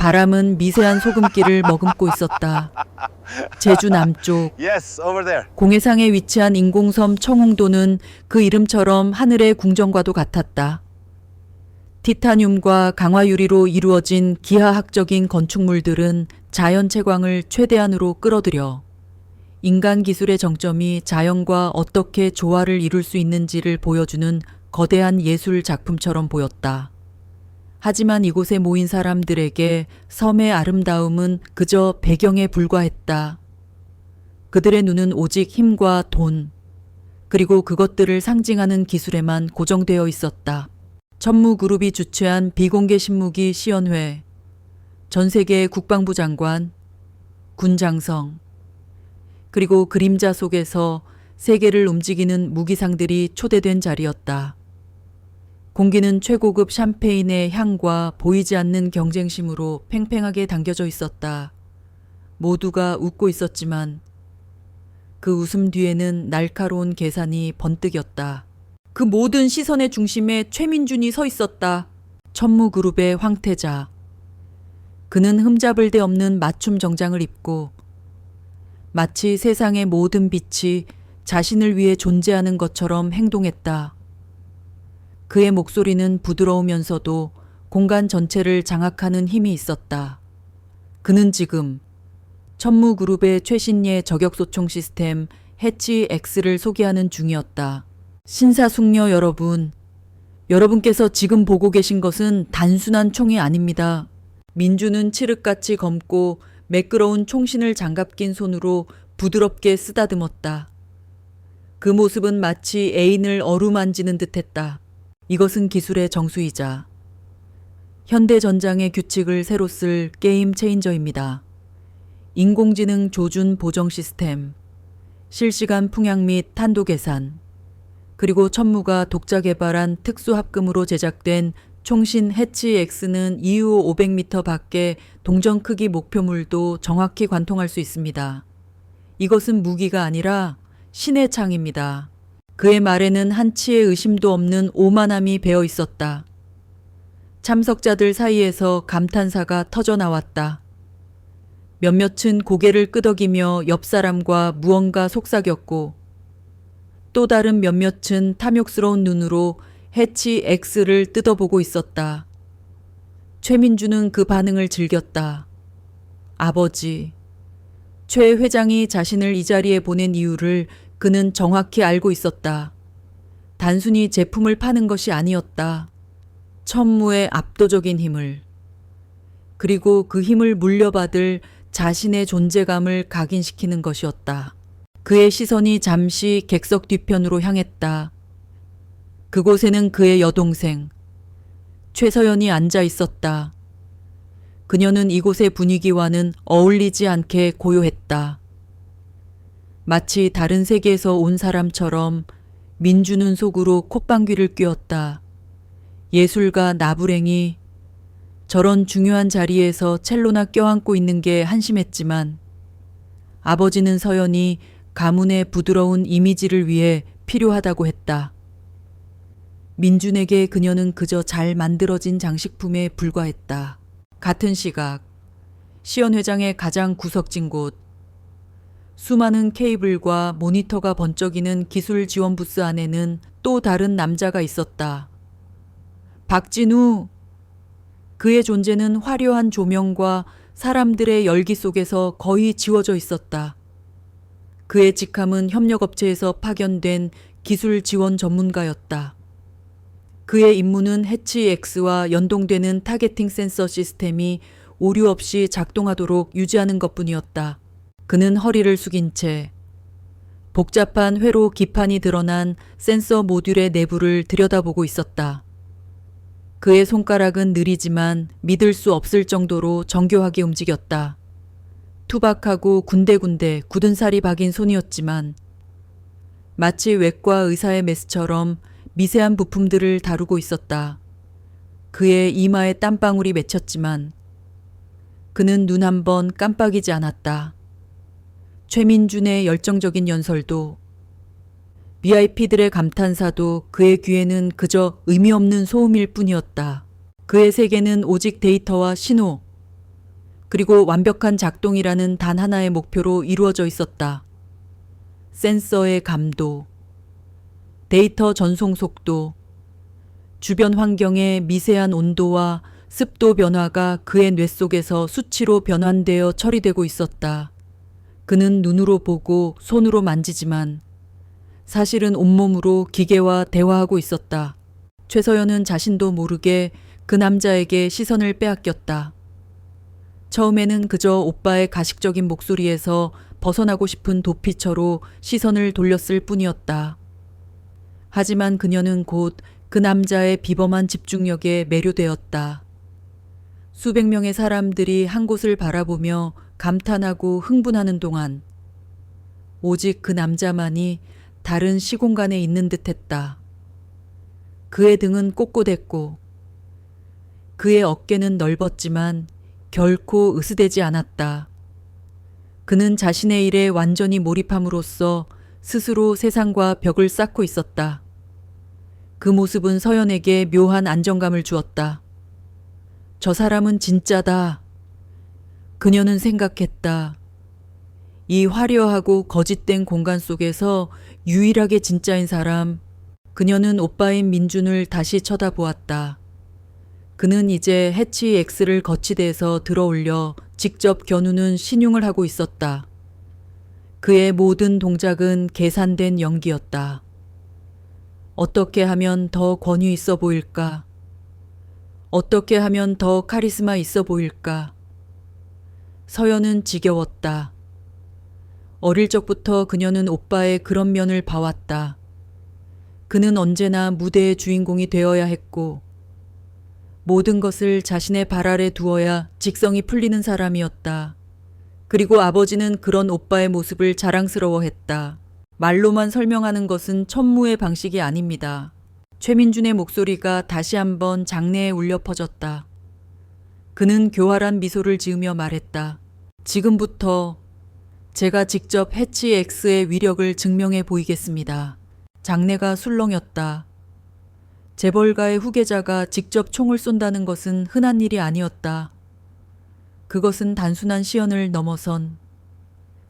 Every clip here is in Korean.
바람은 미세한 소금기를 머금고 있었다. 제주 남쪽 Yes, over there. 공해상에 위치한 인공섬 청웅도는 그 이름처럼 하늘의 궁전과도 같았다. 티타늄과 강화유리로 이루어진 기하학적인 건축물들은 자연 채광을 최대한으로 끌어들여 인간 기술의 정점이 자연과 어떻게 조화를 이룰 수 있는지를 보여주는 거대한 예술 작품처럼 보였다. 하지만 이곳에 모인 사람들에게 섬의 아름다움은 그저 배경에 불과했다. 그들의 눈은 오직 힘과 돈, 그리고 그것들을 상징하는 기술에만 고정되어 있었다. 천무그룹이 주최한 비공개 신무기 시연회, 전 세계의 국방부 장관, 군장성, 그리고 그림자 속에서 세계를 움직이는 무기상들이 초대된 자리였다. 공기는 최고급 샴페인의 향과 보이지 않는 경쟁심으로 팽팽하게 당겨져 있었다. 모두가 웃고 있었지만 그 웃음 뒤에는 날카로운 계산이 번뜩였다. 그 모든 시선의 중심에 최민준이 서 있었다. 천무그룹의 황태자. 그는 흠잡을 데 없는 맞춤 정장을 입고 마치 세상의 모든 빛이 자신을 위해 존재하는 것처럼 행동했다. 그의 목소리는 부드러우면서도 공간 전체를 장악하는 힘이 있었다. 그는 지금 천무그룹의 최신의 저격소총 시스템 해치 X를 소개하는 중이었다. 신사숙녀 여러분, 여러분께서 지금 보고 계신 것은 단순한 총이 아닙니다. 민주는 칠흑같이 검고 매끄러운 총신을 장갑 낀 손으로 부드럽게 쓰다듬었다. 그 모습은 마치 애인을 어루만지는 듯했다. 이것은 기술의 정수이자 현대전장의 규칙을 새로 쓸 게임 체인저입니다. 인공지능 조준 보정 시스템, 실시간 풍향 및 탄도 계산, 그리고 천무가 독자 개발한 특수 합금으로 제작된 총신 해치 X는 이후 500m 밖에 동전 크기 목표물도 정확히 관통할 수 있습니다. 이것은 무기가 아니라 신의 창입니다. 그의 말에는 한치의 의심도 없는 오만함이 배어 있었다. 참석자들 사이에서 감탄사가 터져 나왔다. 몇몇은 고개를 끄덕이며 옆 사람과 무언가 속삭였고 또 다른 몇몇은 탐욕스러운 눈으로 해치 X를 뜯어보고 있었다. 최민주는 그 반응을 즐겼다. 아버지, 최 회장이 자신을 이 자리에 보낸 이유를 그는 정확히 알고 있었다. 단순히 제품을 파는 것이 아니었다. 천무의 압도적인 힘을, 그리고 그 힘을 물려받을 자신의 존재감을 각인시키는 것이었다. 그의 시선이 잠시 객석 뒤편으로 향했다. 그곳에는 그의 여동생, 최서연이 앉아 있었다. 그녀는 이곳의 분위기와는 어울리지 않게 고요했다. 마치 다른 세계에서 온 사람처럼 민주는 속으로 콧방귀를 뀌었다. 예술가 나부랭이 저런 중요한 자리에서 첼로나 껴안고 있는 게 한심했지만 아버지는 서연이 가문의 부드러운 이미지를 위해 필요하다고 했다. 민준에게 그녀는 그저 잘 만들어진 장식품에 불과했다. 같은 시각, 시연회장의 가장 구석진 곳, 수많은 케이블과 모니터가 번쩍이는 기술 지원 부스 안에는 또 다른 남자가 있었다. 박진우! 그의 존재는 화려한 조명과 사람들의 열기 속에서 거의 지워져 있었다. 그의 직함은 협력업체에서 파견된 기술 지원 전문가였다. 그의 임무는 해치 X와 연동되는 타겟팅 센서 시스템이 오류 없이 작동하도록 유지하는 것뿐이었다. 그는 허리를 숙인 채 복잡한 회로 기판이 드러난 센서 모듈의 내부를 들여다보고 있었다. 그의 손가락은 느리지만 믿을 수 없을 정도로 정교하게 움직였다. 투박하고 군데군데 굳은 살이 박인 손이었지만 마치 외과 의사의 메스처럼 미세한 부품들을 다루고 있었다. 그의 이마에 땀방울이 맺혔지만 그는 눈 한 번 깜빡이지 않았다. 최민준의 열정적인 연설도 VIP들의 감탄사도 그의 귀에는 그저 의미 없는 소음일 뿐이었다. 그의 세계는 오직 데이터와 신호, 그리고 완벽한 작동이라는 단 하나의 목표로 이루어져 있었다. 센서의 감도, 데이터 전송 속도, 주변 환경의 미세한 온도와 습도 변화가 그의 뇌 속에서 수치로 변환되어 처리되고 있었다. 그는 눈으로 보고 손으로 만지지만 사실은 온몸으로 기계와 대화하고 있었다. 최서연은 자신도 모르게 그 남자에게 시선을 빼앗겼다. 처음에는 그저 오빠의 가식적인 목소리에서 벗어나고 싶은 도피처로 시선을 돌렸을 뿐이었다. 하지만 그녀는 곧 그 남자의 비범한 집중력에 매료되었다. 수백 명의 사람들이 한 곳을 바라보며 감탄하고 흥분하는 동안 오직 그 남자만이 다른 시공간에 있는 듯했다. 그의 등은 꼿꼿했고 그의 어깨는 넓었지만 결코 으스대지 않았다. 그는 자신의 일에 완전히 몰입함으로써 스스로 세상과 벽을 쌓고 있었다. 그 모습은 서연에게 묘한 안정감을 주었다. 저 사람은 진짜다. 그녀는 생각했다. 이 화려하고 거짓된 공간 속에서 유일하게 진짜인 사람. 그녀는 오빠인 민준을 다시 쳐다보았다. 그는 이제 해치 X를 거치대에서 들어올려 직접 겨누는 신용을 하고 있었다. 그의 모든 동작은 계산된 연기였다. 어떻게 하면 더 권위 있어 보일까? 어떻게 하면 더 카리스마 있어 보일까? 서연은 지겨웠다. 어릴 적부터 그녀는 오빠의 그런 면을 봐왔다. 그는 언제나 무대의 주인공이 되어야 했고 모든 것을 자신의 발 아래 두어야 직성이 풀리는 사람이었다. 그리고 아버지는 그런 오빠의 모습을 자랑스러워했다. 말로만 설명하는 것은 천무의 방식이 아닙니다. 최민준의 목소리가 다시 한번 장내에 울려 퍼졌다. 그는 교활한 미소를 지으며 말했다. 지금부터 제가 직접 해치 X의 위력을 증명해 보이겠습니다. 장내가 술렁였다. 재벌가의 후계자가 직접 총을 쏜다는 것은 흔한 일이 아니었다. 그것은 단순한 시연을 넘어선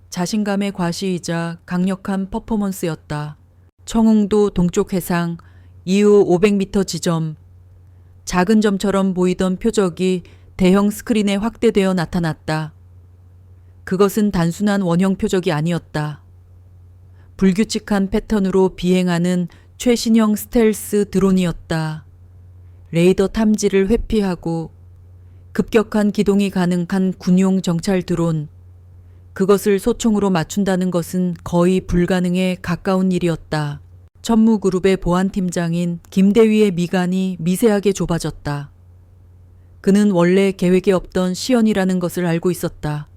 자신감의 과시이자 강력한 퍼포먼스였다. 청웅도 동쪽 해상 이후 500m 지점. 작은 점처럼 보이던 표적이 대형 스크린에 확대되어 나타났다. 그것은 단순한 원형 표적이 아니었다. 불규칙한 패턴으로 비행하는 최신형 스텔스 드론이었다. 레이더 탐지를 회피하고 급격한 기동이 가능한 군용 정찰 드론. 그것을 소총으로 맞춘다는 것은 거의 불가능에 가까운 일이었다. 천무그룹의 보안팀장인 김대위의 미간이 미세하게 좁아졌다. 그는 원래 계획에 없던 시연이라는 것을 알고 있었다.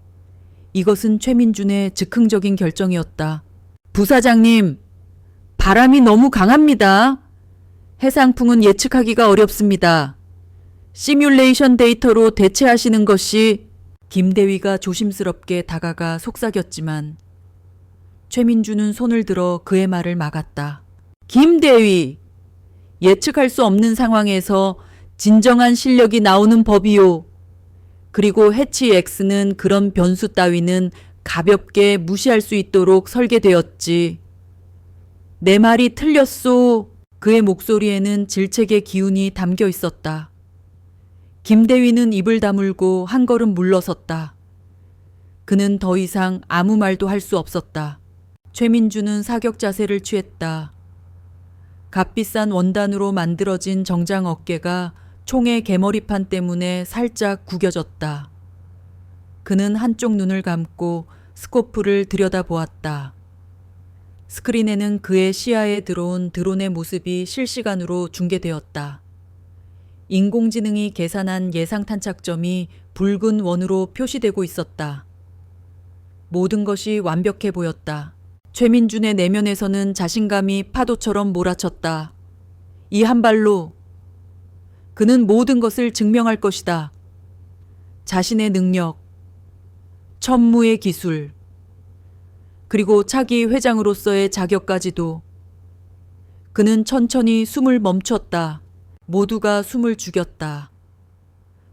이것은 최민준의 즉흥적인 결정이었다. 부사장님, 바람이 너무 강합니다. 해상풍은 예측하기가 어렵습니다. 시뮬레이션 데이터로 대체하시는 것이. 김대위가 조심스럽게 다가가 속삭였지만 최민준은 손을 들어 그의 말을 막았다. 김대위, 예측할 수 없는 상황에서 진정한 실력이 나오는 법이요. 그리고 해치 X는 그런 변수 따위는 가볍게 무시할 수 있도록 설계되었지. 내 말이 틀렸소. 그의 목소리에는 질책의 기운이 담겨 있었다. 김대위는 입을 다물고 한 걸음 물러섰다. 그는 더 이상 아무 말도 할 수 없었다. 최민준은 사격 자세를 취했다. 값비싼 원단으로 만들어진 정장 어깨가 총의 개머리판 때문에 살짝 구겨졌다. 그는 한쪽 눈을 감고 스코프를 들여다보았다. 스크린에는 그의 시야에 들어온 드론의 모습이 실시간으로 중계되었다. 인공지능이 계산한 예상 탄착점이 붉은 원으로 표시되고 있었다. 모든 것이 완벽해 보였다. 최민준의 내면에서는 자신감이 파도처럼 몰아쳤다. 이 한 발로 그는 모든 것을 증명할 것이다. 자신의 능력, 천무의 기술, 그리고 차기 회장으로서의 자격까지도. 그는 천천히 숨을 멈췄다. 모두가 숨을 죽였다.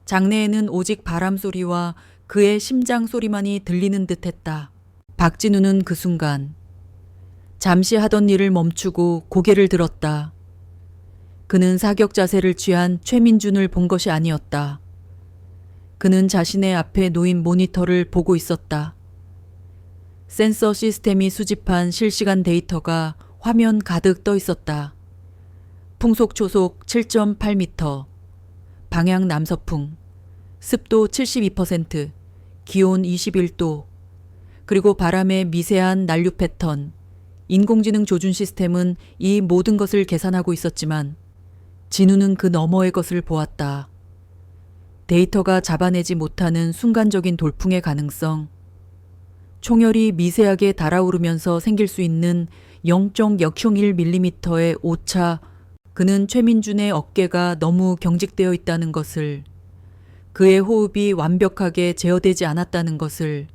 장내에는 오직 바람 소리와 그의 심장 소리만이 들리는 듯했다. 박진우는 그 순간 잠시 하던 일을 멈추고 고개를 들었다. 그는 사격 자세를 취한 최민준을 본 것이 아니었다. 그는 자신의 앞에 놓인 모니터를 보고 있었다. 센서 시스템이 수집한 실시간 데이터가 화면 가득 떠 있었다. 풍속 초속 7.8m, 방향 남서풍, 습도 72%, 기온 21도, 그리고 바람의 미세한 난류 패턴, 인공지능 조준 시스템은 이 모든 것을 계산하고 있었지만 진우는 그 너머의 것을 보았다. 데이터가 잡아내지 못하는 순간적인 돌풍의 가능성, 총열이 미세하게 달아오르면서 생길 수 있는 0.001mm의 오차, 그는 최민준의 어깨가 너무 경직되어 있다는 것을, 그의 호흡이 완벽하게 제어되지 않았다는 것을,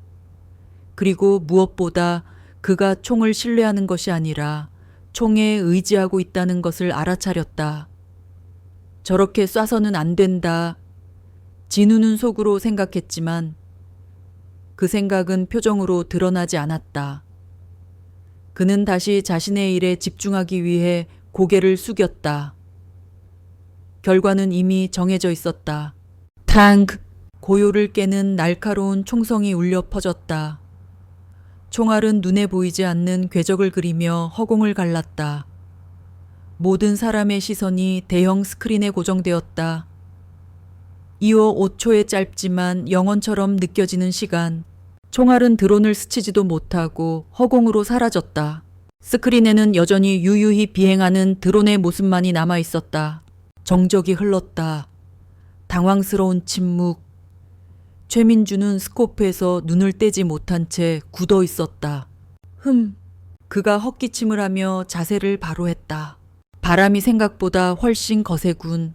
그리고 무엇보다 그가 총을 신뢰하는 것이 아니라 총에 의지하고 있다는 것을 알아차렸다. 저렇게 쏴서는 안 된다. 진우는 속으로 생각했지만 그 생각은 표정으로 드러나지 않았다. 그는 다시 자신의 일에 집중하기 위해 고개를 숙였다. 결과는 이미 정해져 있었다. 탕! 고요를 깨는 날카로운 총성이 울려 퍼졌다. 총알은 눈에 보이지 않는 궤적을 그리며 허공을 갈랐다. 모든 사람의 시선이 대형 스크린에 고정되었다. 이어 5초의 짧지만 영원처럼 느껴지는 시간. 총알은 드론을 스치지도 못하고 허공으로 사라졌다. 스크린에는 여전히 유유히 비행하는 드론의 모습만이 남아 있었다. 정적이 흘렀다. 당황스러운 침묵. 최민준은 스코프에서 눈을 떼지 못한 채 굳어 있었다. 그가 헛기침을 하며 자세를 바로 했다. 바람이 생각보다 훨씬 거세군.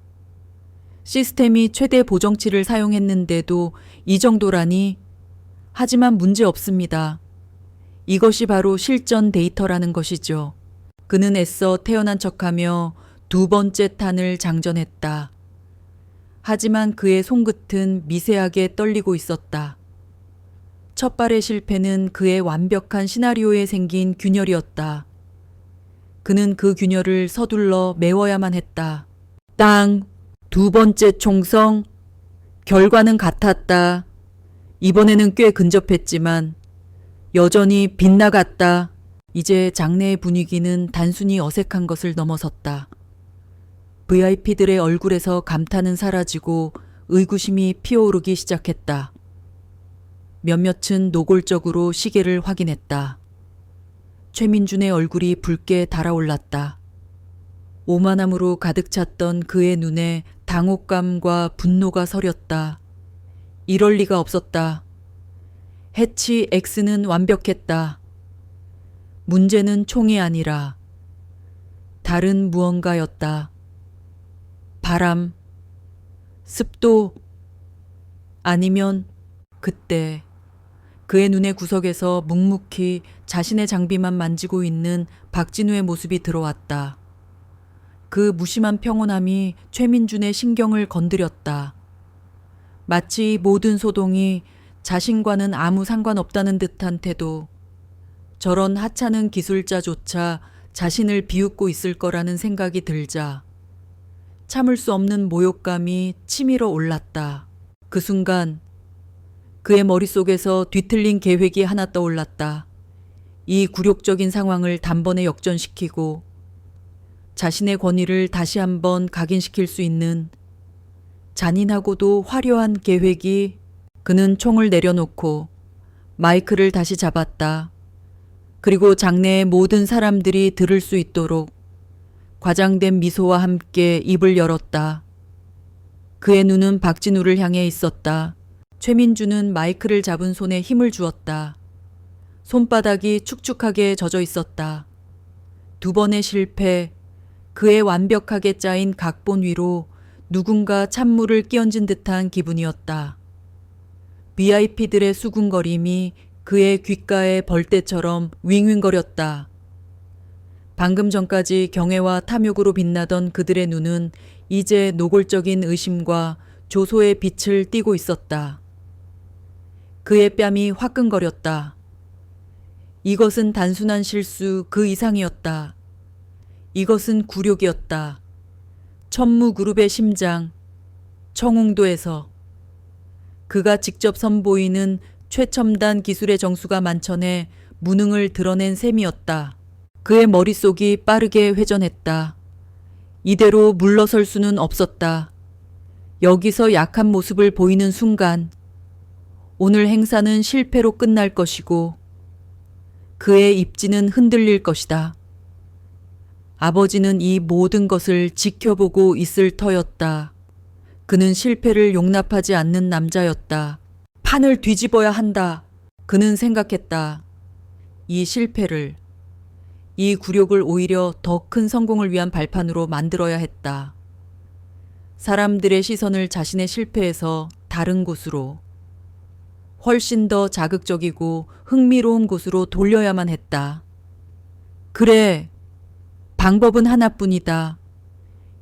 시스템이 최대 보정치를 사용했는데도 이 정도라니. 하지만 문제 없습니다. 이것이 바로 실전 데이터라는 것이죠. 그는 애써 태어난 척하며 두 번째 탄을 장전했다. 하지만 그의 손끝은 미세하게 떨리고 있었다. 첫 발의 실패는 그의 완벽한 시나리오에 생긴 균열이었다. 그는 그 균열을 서둘러 메워야만 했다. 땅! 두 번째 총성. 결과는 같았다. 이번에는 꽤 근접했지만 여전히 빗나갔다. 이제 장내의 분위기는 단순히 어색한 것을 넘어섰다. VIP들의 얼굴에서 감탄은 사라지고 의구심이 피어오르기 시작했다. 몇몇은 노골적으로 시계를 확인했다. 최민준의 얼굴이 붉게 달아올랐다. 오만함으로 가득 찼던 그의 눈에 당혹감과 분노가 서렸다. 이럴 리가 없었다. 해치 X는 완벽했다. 문제는 총이 아니라 다른 무언가였다. 바람, 습도, 아니면 그때 그의 눈의 구석에서 묵묵히 자신의 장비만 만지고 있는 박진우의 모습이 들어왔다. 그 무심한 평온함이 최민준의 신경을 건드렸다. 마치 모든 소동이 자신과는 아무 상관없다는 듯한 태도. 저런 하찮은 기술자조차 자신을 비웃고 있을 거라는 생각이 들자 참을 수 없는 모욕감이 치밀어 올랐다. 그 순간 그의 머릿속에서 뒤틀린 계획이 하나 떠올랐다. 이 굴욕적인 상황을 단번에 역전시키고 자신의 권위를 다시 한번 각인시킬 수 있는 잔인하고도 화려한 계획이. 그는 총을 내려놓고 마이크를 다시 잡았다. 그리고 장내의 모든 사람들이 들을 수 있도록 과장된 미소와 함께 입을 열었다. 그의 눈은 박진우를 향해 있었다. 최민준은 마이크를 잡은 손에 힘을 주었다. 손바닥이 축축하게 젖어 있었다. 두 번의 실패, 그의 완벽하게 짜인 각본 위로 누군가 찬물을 끼얹은 듯한 기분이었다. VIP들의 수군거림이 그의 귓가에 벌떼처럼 윙윙거렸다. 방금 전까지 경애와 탐욕으로 빛나던 그들의 눈은 이제 노골적인 의심과 조소의 빛을 띠고 있었다. 그의 뺨이 화끈거렸다. 이것은 단순한 실수 그 이상이었다. 이것은 굴욕이었다. 천무그룹의 심장, 청웅도에서 그가 직접 선보이는 최첨단 기술의 정수가 만천해 무능을 드러낸 셈이었다. 그의 머릿속이 빠르게 회전했다. 이대로 물러설 수는 없었다. 여기서 약한 모습을 보이는 순간 오늘 행사는 실패로 끝날 것이고 그의 입지는 흔들릴 것이다. 아버지는 이 모든 것을 지켜보고 있을 터였다. 그는 실패를 용납하지 않는 남자였다. 판을 뒤집어야 한다. 그는 생각했다. 이 실패를, 이 굴욕을 오히려 더 큰 성공을 위한 발판으로 만들어야 했다. 사람들의 시선을 자신의 실패에서 다른 곳으로, 훨씬 더 자극적이고 흥미로운 곳으로 돌려야만 했다. 그래, 방법은 하나뿐이다.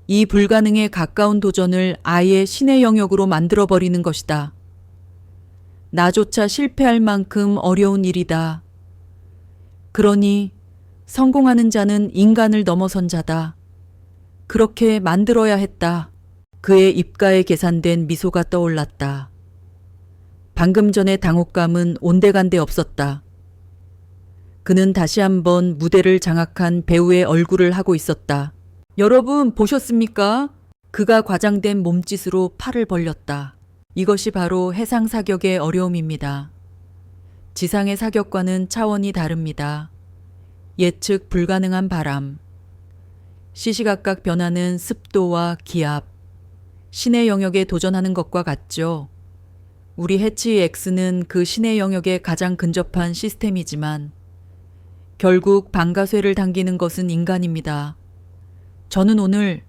이 불가능에 가까운 도전을 아예 신의 영역으로 만들어버리는 것이다. 나조차 실패할 만큼 어려운 일이다. 그러니 성공하는 자는 인간을 넘어선 자다. 그렇게 만들어야 했다. 그의 입가에 계산된 미소가 떠올랐다. 방금 전의 당혹감은 온데간데 없었다. 그는 다시 한번 무대를 장악한 배우의 얼굴을 하고 있었다. 여러분 보셨습니까? 그가 과장된 몸짓으로 팔을 벌렸다. 이것이 바로 해상 사격의 어려움입니다. 지상의 사격과는 차원이 다릅니다. 예측 불가능한 바람, 시시각각 변하는 습도와 기압, 신의 영역에 도전하는 것과 같죠. 우리 해치 X는 그 신의 영역에 가장 근접한 시스템이지만 결국 방가쇠를 당기는 것은 인간입니다. 저는 오늘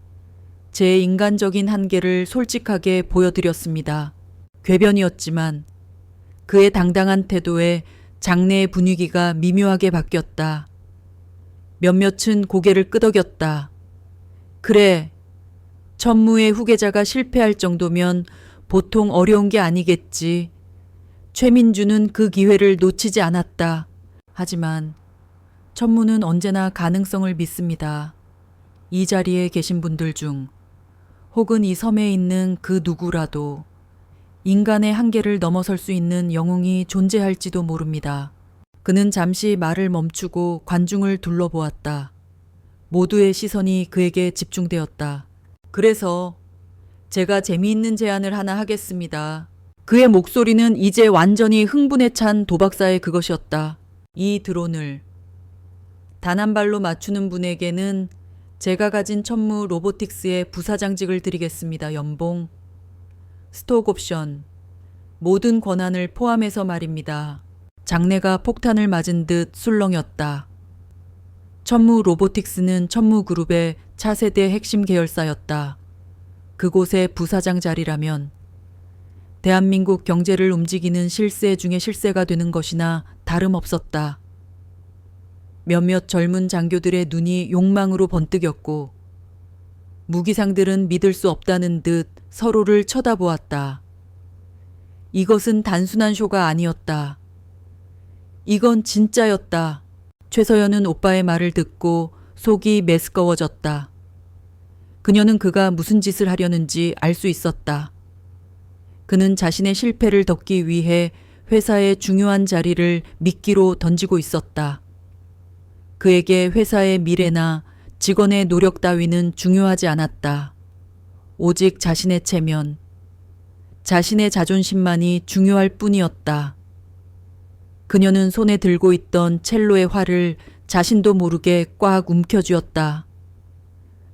제 인간적인 한계를 솔직하게 보여드렸습니다. 궤변이었지만 그의 당당한 태도에 장내의 분위기가 미묘하게 바뀌었다. 몇몇은 고개를 끄덕였다. 그래, 천무의 후계자가 실패할 정도면 보통 어려운 게 아니겠지. 최민주는 그 기회를 놓치지 않았다. 하지만 천무는 언제나 가능성을 믿습니다. 이 자리에 계신 분들 중 혹은 이 섬에 있는 그 누구라도 인간의 한계를 넘어설 수 있는 영웅이 존재할지도 모릅니다. 그는 잠시 말을 멈추고 관중을 둘러보았다. 모두의 시선이 그에게 집중되었다. 그래서 제가 재미있는 제안을 하나 하겠습니다. 그의 목소리는 이제 완전히 흥분에 찬 도박사의 그것이었다. 이 드론을 단 한 발로 맞추는 분에게는 제가 가진 천무 로보틱스의 부사장직을 드리겠습니다. 연봉, 스톡 옵션, 모든 권한을 포함해서 말입니다. 장내가 폭탄을 맞은 듯 술렁였다. 천무 로보틱스는 천무그룹의 차세대 핵심 계열사였다. 그곳의 부사장 자리라면 대한민국 경제를 움직이는 실세 중의 실세가 되는 것이나 다름없었다. 몇몇 젊은 장교들의 눈이 욕망으로 번뜩였고 무기상들은 믿을 수 없다는 듯 서로를 쳐다보았다. 이것은 단순한 쇼가 아니었다. 이건 진짜였다. 최서연은 오빠의 말을 듣고 속이 메스꺼워졌다. 그녀는 그가 무슨 짓을 하려는지 알 수 있었다. 그는 자신의 실패를 덮기 위해 회사의 중요한 자리를 미끼로 던지고 있었다. 그에게 회사의 미래나 직원의 노력 따위는 중요하지 않았다. 오직 자신의 체면, 자신의 자존심만이 중요할 뿐이었다. 그녀는 손에 들고 있던 첼로의 활을 자신도 모르게 꽉 움켜쥐었다.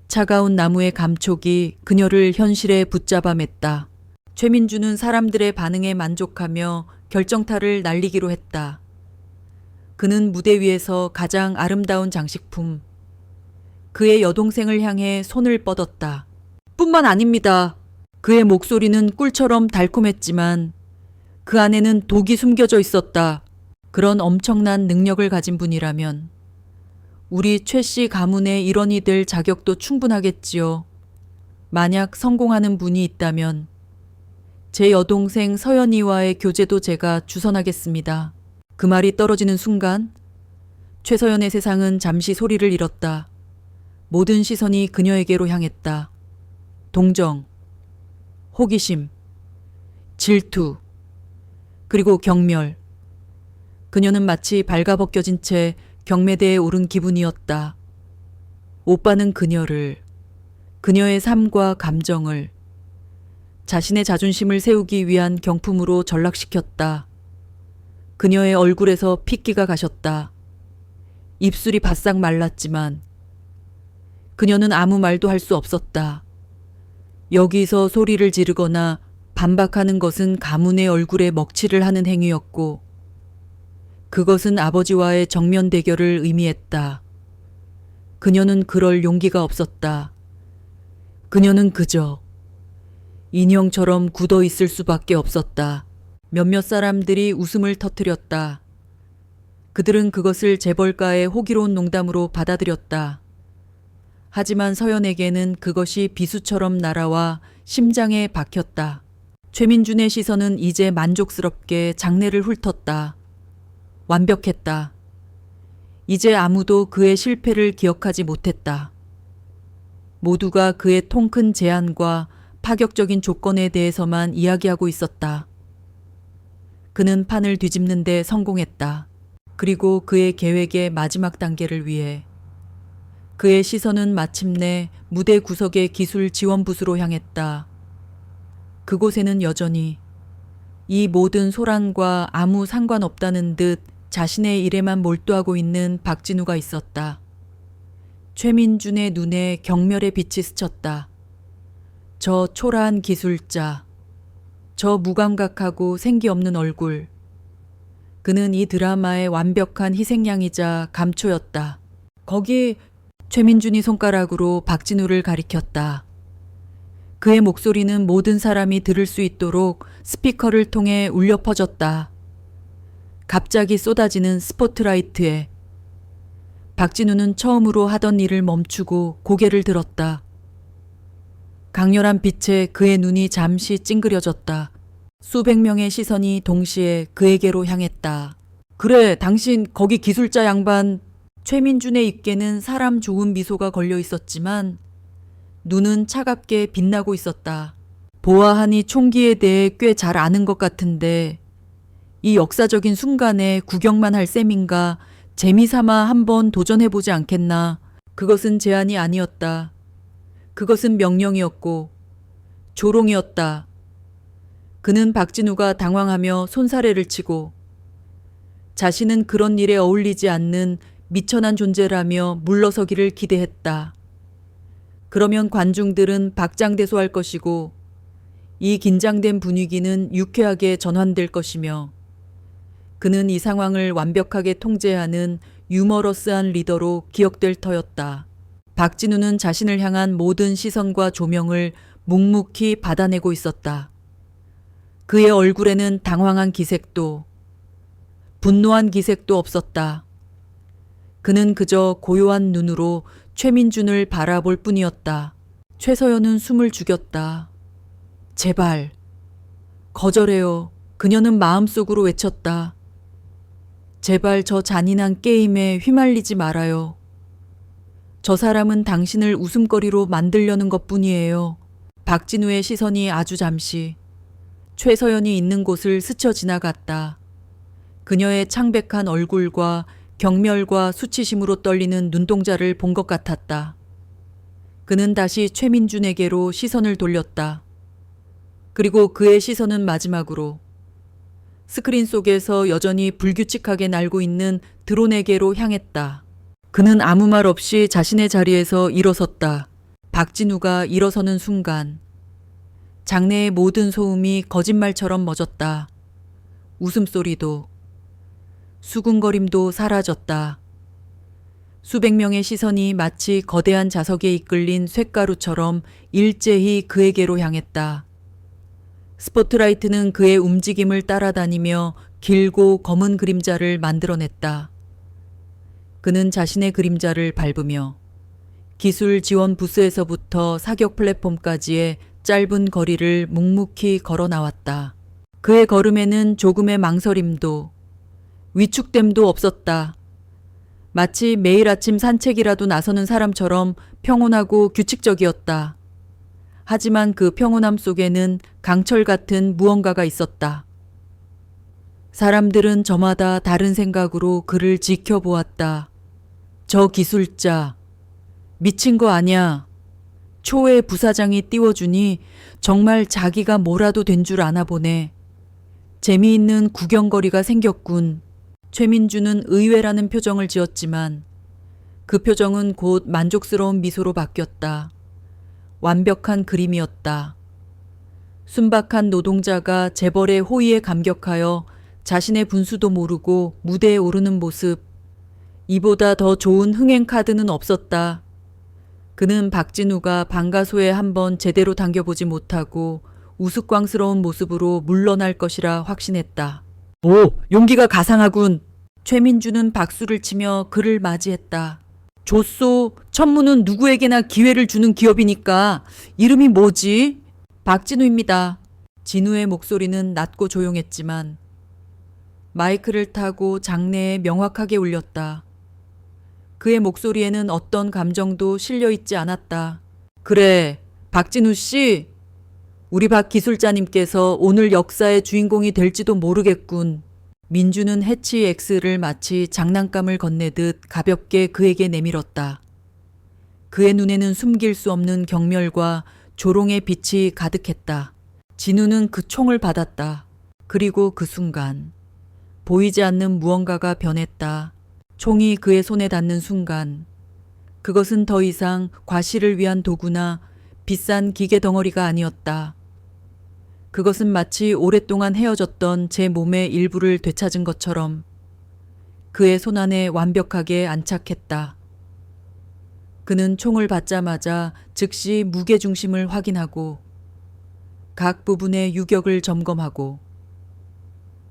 차가운 나무의 감촉이 그녀를 현실에 붙잡아 맸다. 최민주는 사람들의 반응에 만족하며 결정타를 날리기로 했다. 그는 무대 위에서 가장 아름다운 장식품, 그의 여동생을 향해 손을 뻗었다. 뿐만 아닙니다. 그의 목소리는 꿀처럼 달콤했지만 그 안에는 독이 숨겨져 있었다. 그런 엄청난 능력을 가진 분이라면 우리 최 씨 가문의 일원이 될 자격도 충분하겠지요. 만약 성공하는 분이 있다면 제 여동생 서연이와의 교제도 제가 주선하겠습니다. 그 말이 떨어지는 순간 최서연의 세상은 잠시 소리를 잃었다. 모든 시선이 그녀에게로 향했다. 동정, 호기심, 질투, 그리고 경멸. 그녀는 마치 발가벗겨진 채 경매대에 오른 기분이었다. 오빠는 그녀의 삶과 감정을 자신의 자존심을 세우기 위한 경품으로 전락시켰다. 그녀의 얼굴에서 핏기가 가셨다. 입술이 바싹 말랐지만 그녀는 아무 말도 할 수 없었다. 여기서 소리를 지르거나 반박하는 것은 가문의 얼굴에 먹칠을 하는 행위였고 그것은 아버지와의 정면 대결을 의미했다. 그녀는 그럴 용기가 없었다. 그녀는 그저 인형처럼 굳어 있을 수밖에 없었다. 몇몇 사람들이 웃음을 터뜨렸다. 그들은 그것을 재벌가의 호기로운 농담으로 받아들였다. 하지만 서연에게는 그것이 비수처럼 날아와 심장에 박혔다. 최민준의 시선은 이제 만족스럽게 장내를 훑었다. 완벽했다. 이제 아무도 그의 실패를 기억하지 못했다. 모두가 그의 통큰 제안과 파격적인 조건에 대해서만 이야기하고 있었다. 그는 판을 뒤집는 데 성공했다. 그리고 그의 계획의 마지막 단계를 위해 그의 시선은 마침내 무대 구석의 기술 지원부스로 향했다. 그곳에는 여전히 이 모든 소란과 아무 상관없다는 듯 자신의 일에만 몰두하고 있는 박진우가 있었다. 최민준의 눈에 경멸의 빛이 스쳤다. 저 초라한 기술자, 저 무감각하고 생기 없는 얼굴. 그는 이 드라마의 완벽한 희생양이자 감초였다. 거기 최민준이 손가락으로 박진우를 가리켰다. 그의 목소리는 모든 사람이 들을 수 있도록 스피커를 통해 울려 퍼졌다. 갑자기 쏟아지는 스포트라이트에 박진우는 처음으로 하던 일을 멈추고 고개를 들었다. 강렬한 빛에 그의 눈이 잠시 찡그려졌다. 수백 명의 시선이 동시에 그에게로 향했다. 그래, 당신 거기 기술자 양반. 최민준의 입에는 사람 좋은 미소가 걸려 있었지만 눈은 차갑게 빛나고 있었다. 보아하니 총기에 대해 꽤 잘 아는 것 같은데 이 역사적인 순간에 구경만 할 셈인가 재미삼아 한번 도전해보지 않겠나. 그것은 제안이 아니었다. 그것은 명령이었고 조롱이었다. 그는 박진우가 당황하며 손사래를 치고 자신은 그런 일에 어울리지 않는 미천한 존재라며 물러서기를 기대했다. 그러면 관중들은 박장대소할 것이고 이 긴장된 분위기는 유쾌하게 전환될 것이며 그는 이 상황을 완벽하게 통제하는 유머러스한 리더로 기억될 터였다. 박진우는 자신을 향한 모든 시선과 조명을 묵묵히 받아내고 있었다. 그의 얼굴에는 당황한 기색도 분노한 기색도 없었다. 그는 그저 고요한 눈으로 최민준을 바라볼 뿐이었다. 최서연은 숨을 죽였다. 제발, 거절해요. 그녀는 마음속으로 외쳤다. 제발 저 잔인한 게임에 휘말리지 말아요. 저 사람은 당신을 웃음거리로 만들려는 것뿐이에요. 박진우의 시선이 아주 잠시 최서연이 있는 곳을 스쳐 지나갔다. 그녀의 창백한 얼굴과 경멸과 수치심으로 떨리는 눈동자를 본 것 같았다. 그는 다시 최민준에게로 시선을 돌렸다. 그리고 그의 시선은 마지막으로 스크린 속에서 여전히 불규칙하게 날고 있는 드론에게로 향했다. 그는 아무 말 없이 자신의 자리에서 일어섰다. 박진우가 일어서는 순간 장내의 모든 소음이 거짓말처럼 멎었다. 웃음소리도 수군거림도 사라졌다. 수백 명의 시선이 마치 거대한 자석에 이끌린 쇳가루처럼 일제히 그에게로 향했다. 스포트라이트는 그의 움직임을 따라다니며 길고 검은 그림자를 만들어냈다. 그는 자신의 그림자를 밟으며 기술 지원 부스에서부터 사격 플랫폼까지의 짧은 거리를 묵묵히 걸어 나왔다. 그의 걸음에는 조금의 망설임도 위축됨도 없었다. 마치 매일 아침 산책이라도 나서는 사람처럼 평온하고 규칙적이었다. 하지만 그 평온함 속에는 강철 같은 무언가가 있었다. 사람들은 저마다 다른 생각으로 그를 지켜보았다. 저 기술자, 미친 거 아냐. 초의 부사장이 띄워주니 정말 자기가 뭐라도 된 줄 아나 보네. 재미있는 구경거리가 생겼군. 최민주는 의외라는 표정을 지었지만 그 표정은 곧 만족스러운 미소로 바뀌었다. 완벽한 그림이었다. 순박한 노동자가 재벌의 호의에 감격하여 자신의 분수도 모르고 무대에 오르는 모습. 이보다 더 좋은 흥행 카드는 없었다. 그는 박진우가 방가소에 한번 제대로 당겨보지 못하고 우스꽝스러운 모습으로 물러날 것이라 확신했다. 오, 용기가 가상하군. 최민주는 박수를 치며 그를 맞이했다. 좋소. 천무는 누구에게나 기회를 주는 기업이니까. 이름이 뭐지? 박진우입니다. 진우의 목소리는 낮고 조용했지만 마이크를 타고 장내에 명확하게 울렸다. 그의 목소리에는 어떤 감정도 실려있지 않았다. 그래, 박진우 씨. 우리 박 기술자님께서 오늘 역사의 주인공이 될지도 모르겠군. 민주는 해치 X를 마치 장난감을 건네듯 가볍게 그에게 내밀었다. 그의 눈에는 숨길 수 없는 경멸과 조롱의 빛이 가득했다. 진우는 그 총을 받았다. 그리고 그 순간 보이지 않는 무언가가 변했다. 총이 그의 손에 닿는 순간 그것은 더 이상 과시를 위한 도구나 비싼 기계 덩어리가 아니었다. 그것은 마치 오랫동안 헤어졌던 제 몸의 일부를 되찾은 것처럼 그의 손안에 완벽하게 안착했다. 그는 총을 받자마자 즉시 무게중심을 확인하고 각 부분의 유격을 점검하고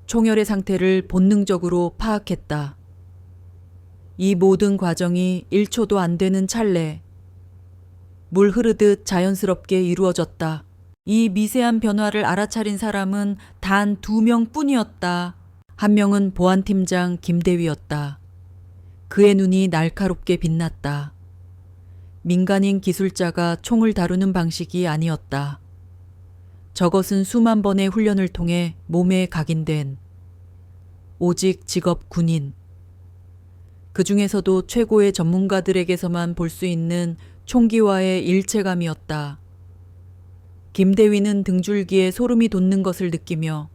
총열의 상태를 본능적으로 파악했다. 이 모든 과정이 1초도 안 되는 찰내 물 흐르듯 자연스럽게 이루어졌다. 이 미세한 변화를 알아차린 사람은 단 2명 뿐이었다. 한 명은 보안팀장 김대위였다. 그의 눈이 날카롭게 빛났다. 민간인 기술자가 총을 다루는 방식이 아니었다. 저것은 수만 번의 훈련을 통해 몸에 각인된 오직 직업 군인. 그 중에서도 최고의 전문가들에게서만 볼 수 있는 총기와의 일체감이었다. 김대위는 등줄기에 소름이 돋는 것을 느끼며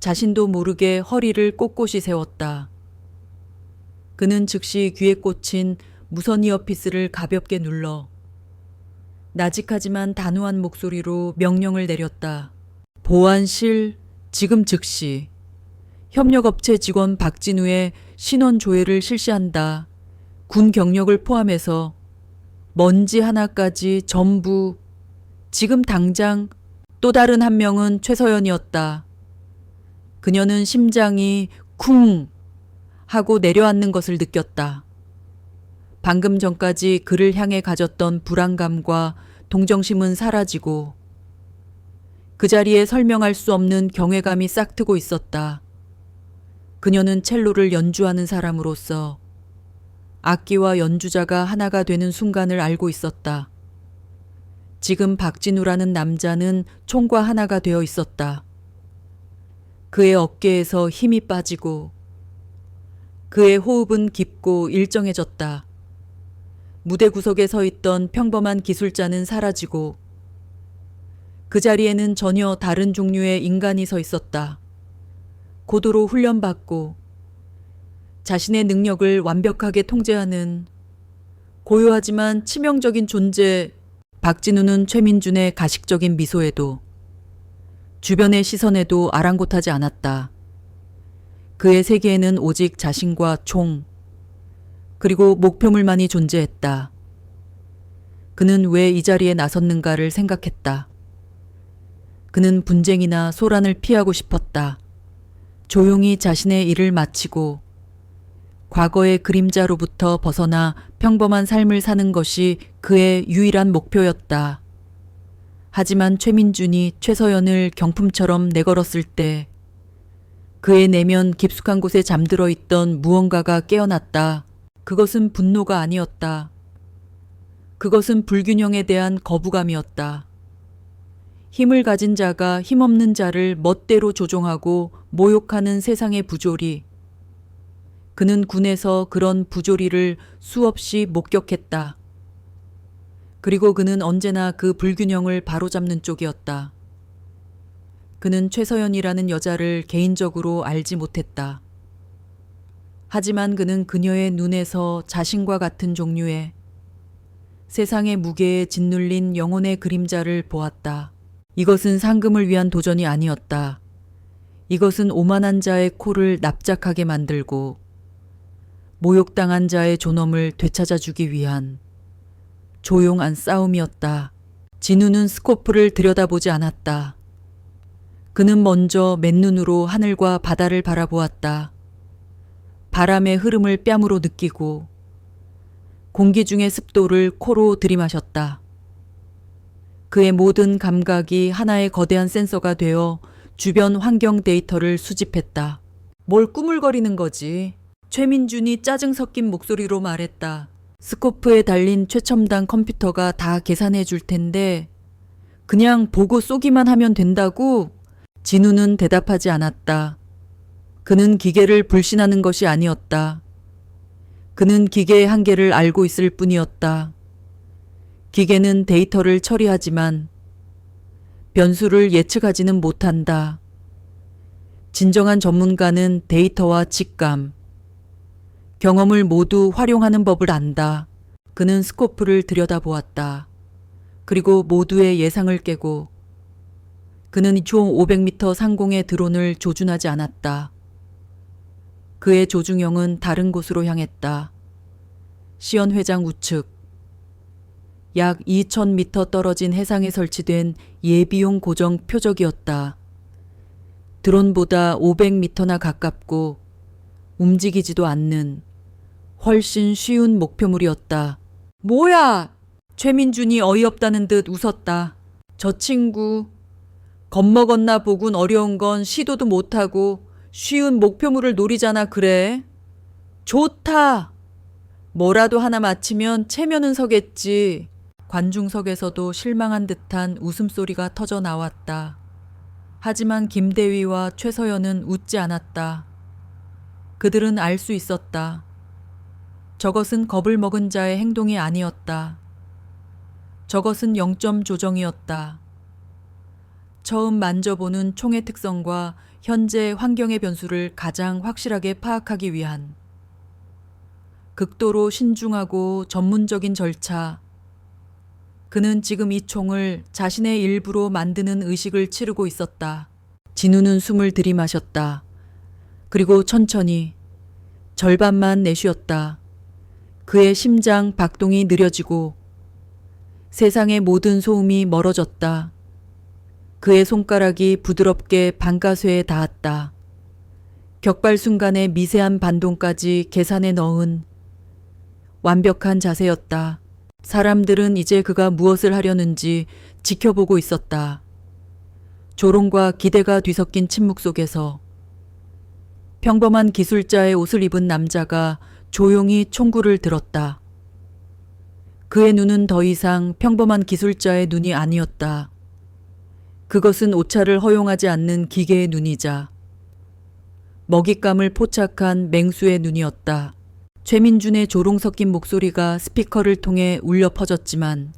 자신도 모르게 허리를 꼿꼿이 세웠다. 그는 즉시 귀에 꽂힌 무선 이어피스를 가볍게 눌러 나직하지만 단호한 목소리로 명령을 내렸다. 보안실 지금 즉시 협력업체 직원 박진우의 신원 조회를 실시한다. 군 경력을 포함해서 먼지 하나까지 전부 지금 당장. 또 다른 한 명은 최서연이었다. 그녀는 심장이 쿵 하고 내려앉는 것을 느꼈다. 방금 전까지 그를 향해 가졌던 불안감과 동정심은 사라지고 그 자리에 설명할 수 없는 경외감이 싹트고 있었다. 그녀는 첼로를 연주하는 사람으로서 악기와 연주자가 하나가 되는 순간을 알고 있었다. 지금 박진우라는 남자는 총과 하나가 되어 있었다. 그의 어깨에서 힘이 빠지고 그의 호흡은 깊고 일정해졌다. 무대 구석에 서 있던 평범한 기술자는 사라지고 그 자리에는 전혀 다른 종류의 인간이 서 있었다. 고도로 훈련받고 자신의 능력을 완벽하게 통제하는 고요하지만 치명적인 존재. 박진우는 최민준의 가식적인 미소에도 주변의 시선에도 아랑곳하지 않았다. 그의 세계에는 오직 자신과 총, 그리고 목표물만이 존재했다. 그는 왜 이 자리에 나섰는가를 생각했다. 그는 분쟁이나 소란을 피하고 싶었다. 조용히 자신의 일을 마치고 과거의 그림자로부터 벗어나 평범한 삶을 사는 것이 그의 유일한 목표였다. 하지만 최민준이 최서연을 경품처럼 내걸었을 때 그의 내면 깊숙한 곳에 잠들어 있던 무언가가 깨어났다. 그것은 분노가 아니었다. 그것은 불균형에 대한 거부감이었다. 힘을 가진 자가 힘없는 자를 멋대로 조종하고 모욕하는 세상의 부조리. 그는 군에서 그런 부조리를 수없이 목격했다. 그리고 그는 언제나 그 불균형을 바로잡는 쪽이었다. 그는 최서연이라는 여자를 개인적으로 알지 못했다. 하지만 그는 그녀의 눈에서 자신과 같은 종류의 세상의 무게에 짓눌린 영혼의 그림자를 보았다. 이것은 상금을 위한 도전이 아니었다. 이것은 오만한 자의 코를 납작하게 만들고 모욕당한 자의 존엄을 되찾아주기 위한 조용한 싸움이었다. 진우는 스코프를 들여다보지 않았다. 그는 먼저 맨눈으로 하늘과 바다를 바라보았다. 바람의 흐름을 뺨으로 느끼고 공기 중의 습도를 코로 들이마셨다. 그의 모든 감각이 하나의 거대한 센서가 되어 주변 환경 데이터를 수집했다. 뭘 꾸물거리는 거지? 최민준이 짜증 섞인 목소리로 말했다. 스코프에 달린 최첨단 컴퓨터가 다 계산해 줄 텐데 그냥 보고 쏘기만 하면 된다고? 진우는 대답하지 않았다. 그는 기계를 불신하는 것이 아니었다. 그는 기계의 한계를 알고 있을 뿐이었다. 기계는 데이터를 처리하지만 변수를 예측하지는 못한다. 진정한 전문가는 데이터와 직감, 경험을 모두 활용하는 법을 안다. 그는 스코프를 들여다보았다. 그리고 모두의 예상을 깨고 그는 총 500m 상공의 드론을 조준하지 않았다. 그의 조중형은 다른 곳으로 향했다. 시연 회장 우측. 약 2000m 떨어진 해상에 설치된 예비용 고정 표적이었다. 드론보다 500m나 가깝고 움직이지도 않는 훨씬 쉬운 목표물이었다. 뭐야! 최민준이 어이없다는 듯 웃었다. 저 친구 겁먹었나 보군. 어려운 건 시도도 못하고 쉬운 목표물을 노리잖아. 그래? 좋다. 뭐라도 하나 맞히면 체면은 서겠지. 관중석에서도 실망한 듯한 웃음소리가 터져 나왔다. 하지만 김대위와 최서연은 웃지 않았다. 그들은 알 수 있었다. 저것은 겁을 먹은 자의 행동이 아니었다. 저것은 0점 조정이었다. 처음 만져보는 총의 특성과 현재 환경의 변수를 가장 확실하게 파악하기 위한 극도로 신중하고 전문적인 절차. 그는 지금 이 총을 자신의 일부로 만드는 의식을 치르고 있었다. 진우는 숨을 들이마셨다. 그리고 천천히 절반만 내쉬었다. 그의 심장 박동이 느려지고 세상의 모든 소음이 멀어졌다. 그의 손가락이 부드럽게 방가쇠에 닿았다. 격발 순간의 미세한 반동까지 계산해 넣은 완벽한 자세였다. 사람들은 이제 그가 무엇을 하려는지 지켜보고 있었다. 조롱과 기대가 뒤섞인 침묵 속에서 평범한 기술자의 옷을 입은 남자가 조용히 총구를 들었다. 그의 눈은 더 이상 평범한 기술자의 눈이 아니었다. 그것은 오차를 허용하지 않는 기계의 눈이자 먹잇감을 포착한 맹수의 눈이었다. 최민준의 조롱 섞인 목소리가 스피커를 통해 울려 퍼졌지만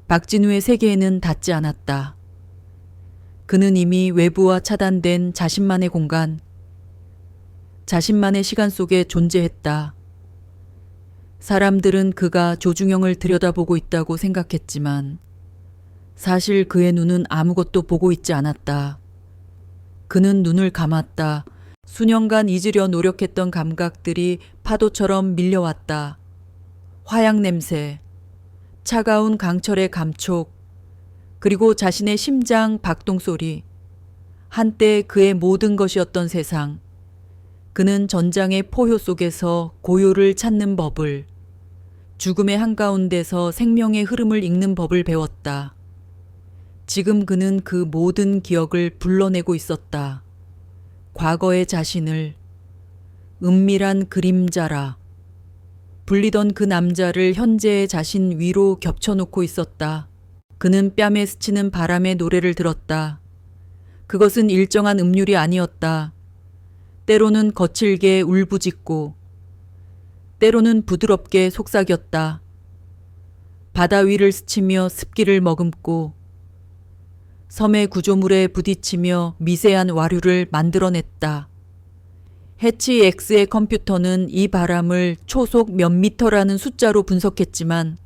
박진우의 세계에는 닿지 않았다. 그는 이미 외부와 차단된 자신만의 공간, 자신만의 시간 속에 존재했다. 사람들은 그가 조중영을 들여다보고 있다고 생각했지만 사실 그의 눈은 아무것도 보고 있지 않았다. 그는 눈을 감았다. 수년간 잊으려 노력했던 감각들이 파도처럼 밀려왔다. 화약 냄새, 차가운 강철의 감촉, 그리고 자신의 심장 박동 소리. 한때 그의 모든 것이었던 세상. 그는 전장의 포효 속에서 고요를 찾는 법을, 죽음의 한가운데서 생명의 흐름을 읽는 법을 배웠다. 지금 그는 그 모든 기억을 불러내고 있었다. 과거의 자신을. 은밀한 그림자라. 불리던 그 남자를 현재의 자신 위로 겹쳐놓고 있었다. 그는 뺨에 스치는 바람의 노래를 들었다. 그것은 일정한 음률이 아니었다. 때로는 거칠게 울부짖고 때로는 부드럽게 속삭였다. 바다 위를 스치며 습기를 머금고 섬의 구조물에 부딪히며 미세한 와류를 만들어냈다. 해치 X의 컴퓨터는 이 바람을 초속 몇 미터라는 숫자로 분석했지만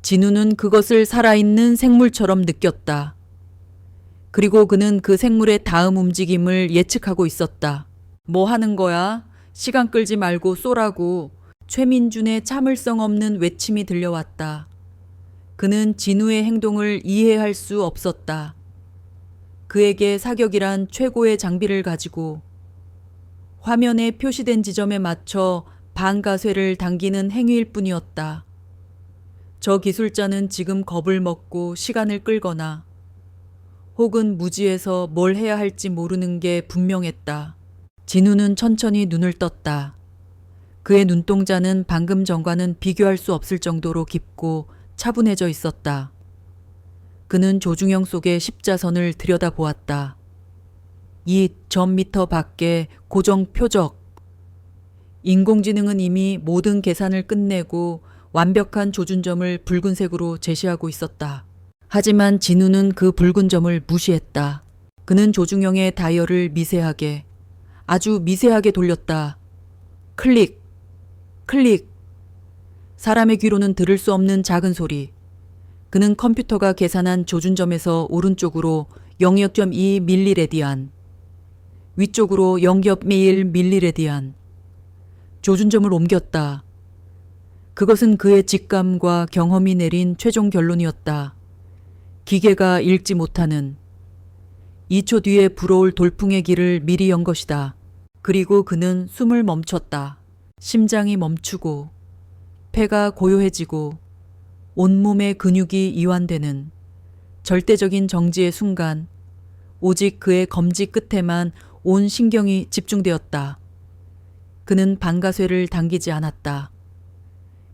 진우는 그것을 살아있는 생물처럼 느꼈다. 그리고 그는 그 생물의 다음 움직임을 예측하고 있었다. 뭐 하는 거야? 시간 끌지 말고 쏘라고. 최민준의 참을성 없는 외침이 들려왔다. 그는 진우의 행동을 이해할 수 없었다. 그에게 사격이란 최고의 장비를 가지고 화면에 표시된 지점에 맞춰 방가쇠를 당기는 행위일 뿐이었다. 저 기술자는 지금 겁을 먹고 시간을 끌거나 혹은 무지해서 뭘 해야 할지 모르는 게 분명했다. 진우는 천천히 눈을 떴다. 그의 눈동자는 방금 전과는 비교할 수 없을 정도로 깊고 차분해져 있었다. 그는 조중영 속의 십자선을 들여다보았다. 이 전미터 밖에 고정 표적. 인공지능은 이미 모든 계산을 끝내고 완벽한 조준점을 붉은색으로 제시하고 있었다. 하지만 진우는 그 붉은 점을 무시했다. 그는 조중영의 다이얼을 미세하게, 아주 미세하게 돌렸다. 클릭, 클릭. 사람의 귀로는 들을 수 없는 작은 소리. 그는 컴퓨터가 계산한 조준점에서 오른쪽으로 0.2 밀리레디안, 위쪽으로 0.1 밀리레디안. 조준점을 옮겼다. 그것은 그의 직감과 경험이 내린 최종 결론이었다. 기계가 읽지 못하는 2초 뒤에 불어올 돌풍의 길을 미리 연 것이다. 그리고 그는 숨을 멈췄다. 심장이 멈추고 폐가 고요해지고 온몸의 근육이 이완되는 절대적인 정지의 순간 오직 그의 검지 끝에만 온 신경이 집중되었다. 그는 반가쇠를 당기지 않았다.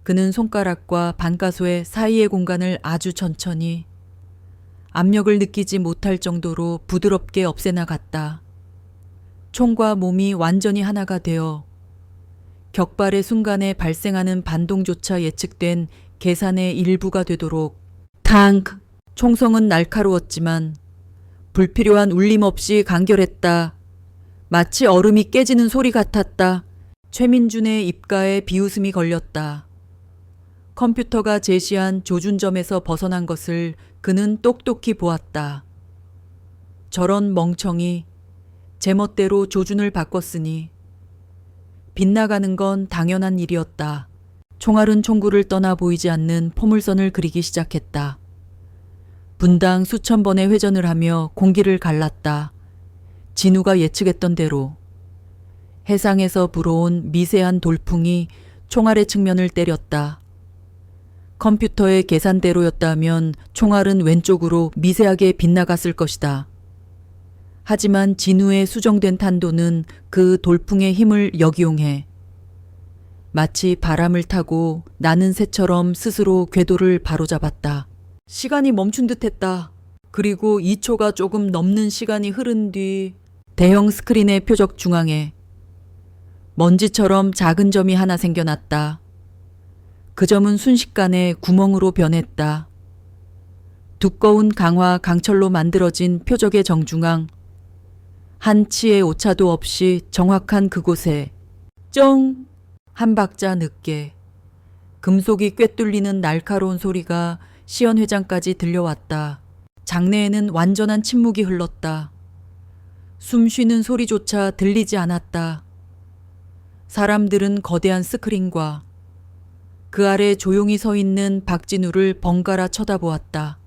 그는 손가락과 반가쇠 사이의 공간을 아주 천천히 압력을 느끼지 못할 정도로 부드럽게 없애나갔다. 총과 몸이 완전히 하나가 되어 격발의 순간에 발생하는 반동조차 예측된 계산의 일부가 되도록 탕크! 총성은 날카로웠지만 불필요한 울림 없이 간결했다. 마치 얼음이 깨지는 소리 같았다. 최민준의 입가에 비웃음이 걸렸다. 컴퓨터가 제시한 조준점에서 벗어난 것을 그는 똑똑히 보았다. 저런 멍청이 제멋대로 조준을 바꿨으니 빗나가는 건 당연한 일이었다. 총알은 총구를 떠나 보이지 않는 포물선을 그리기 시작했다. 분당 수천 번의 회전을 하며 공기를 갈랐다. 진우가 예측했던 대로 해상에서 불어온 미세한 돌풍이 총알의 측면을 때렸다. 컴퓨터의 계산대로였다면 총알은 왼쪽으로 미세하게 빗나갔을 것이다. 하지만 진우의 수정된 탄도는 그 돌풍의 힘을 역이용해 마치 바람을 타고 나는 새처럼 스스로 궤도를 바로잡았다. 시간이 멈춘 듯했다. 그리고 2초가 조금 넘는 시간이 흐른 뒤 대형 스크린의 표적 중앙에 먼지처럼 작은 점이 하나 생겨났다. 그 점은 순식간에 구멍으로 변했다. 두꺼운 강화 강철로 만들어진 표적의 정중앙, 한 치의 오차도 없이 정확한 그곳에 쩡! 한 박자 늦게 금속이 꿰뚫리는 날카로운 소리가 시연회장까지 들려왔다. 장내에는 완전한 침묵이 흘렀다. 숨 쉬는 소리조차 들리지 않았다. 사람들은 거대한 스크린과 그 아래 조용히 서 있는 박진우를 번갈아 쳐다보았다.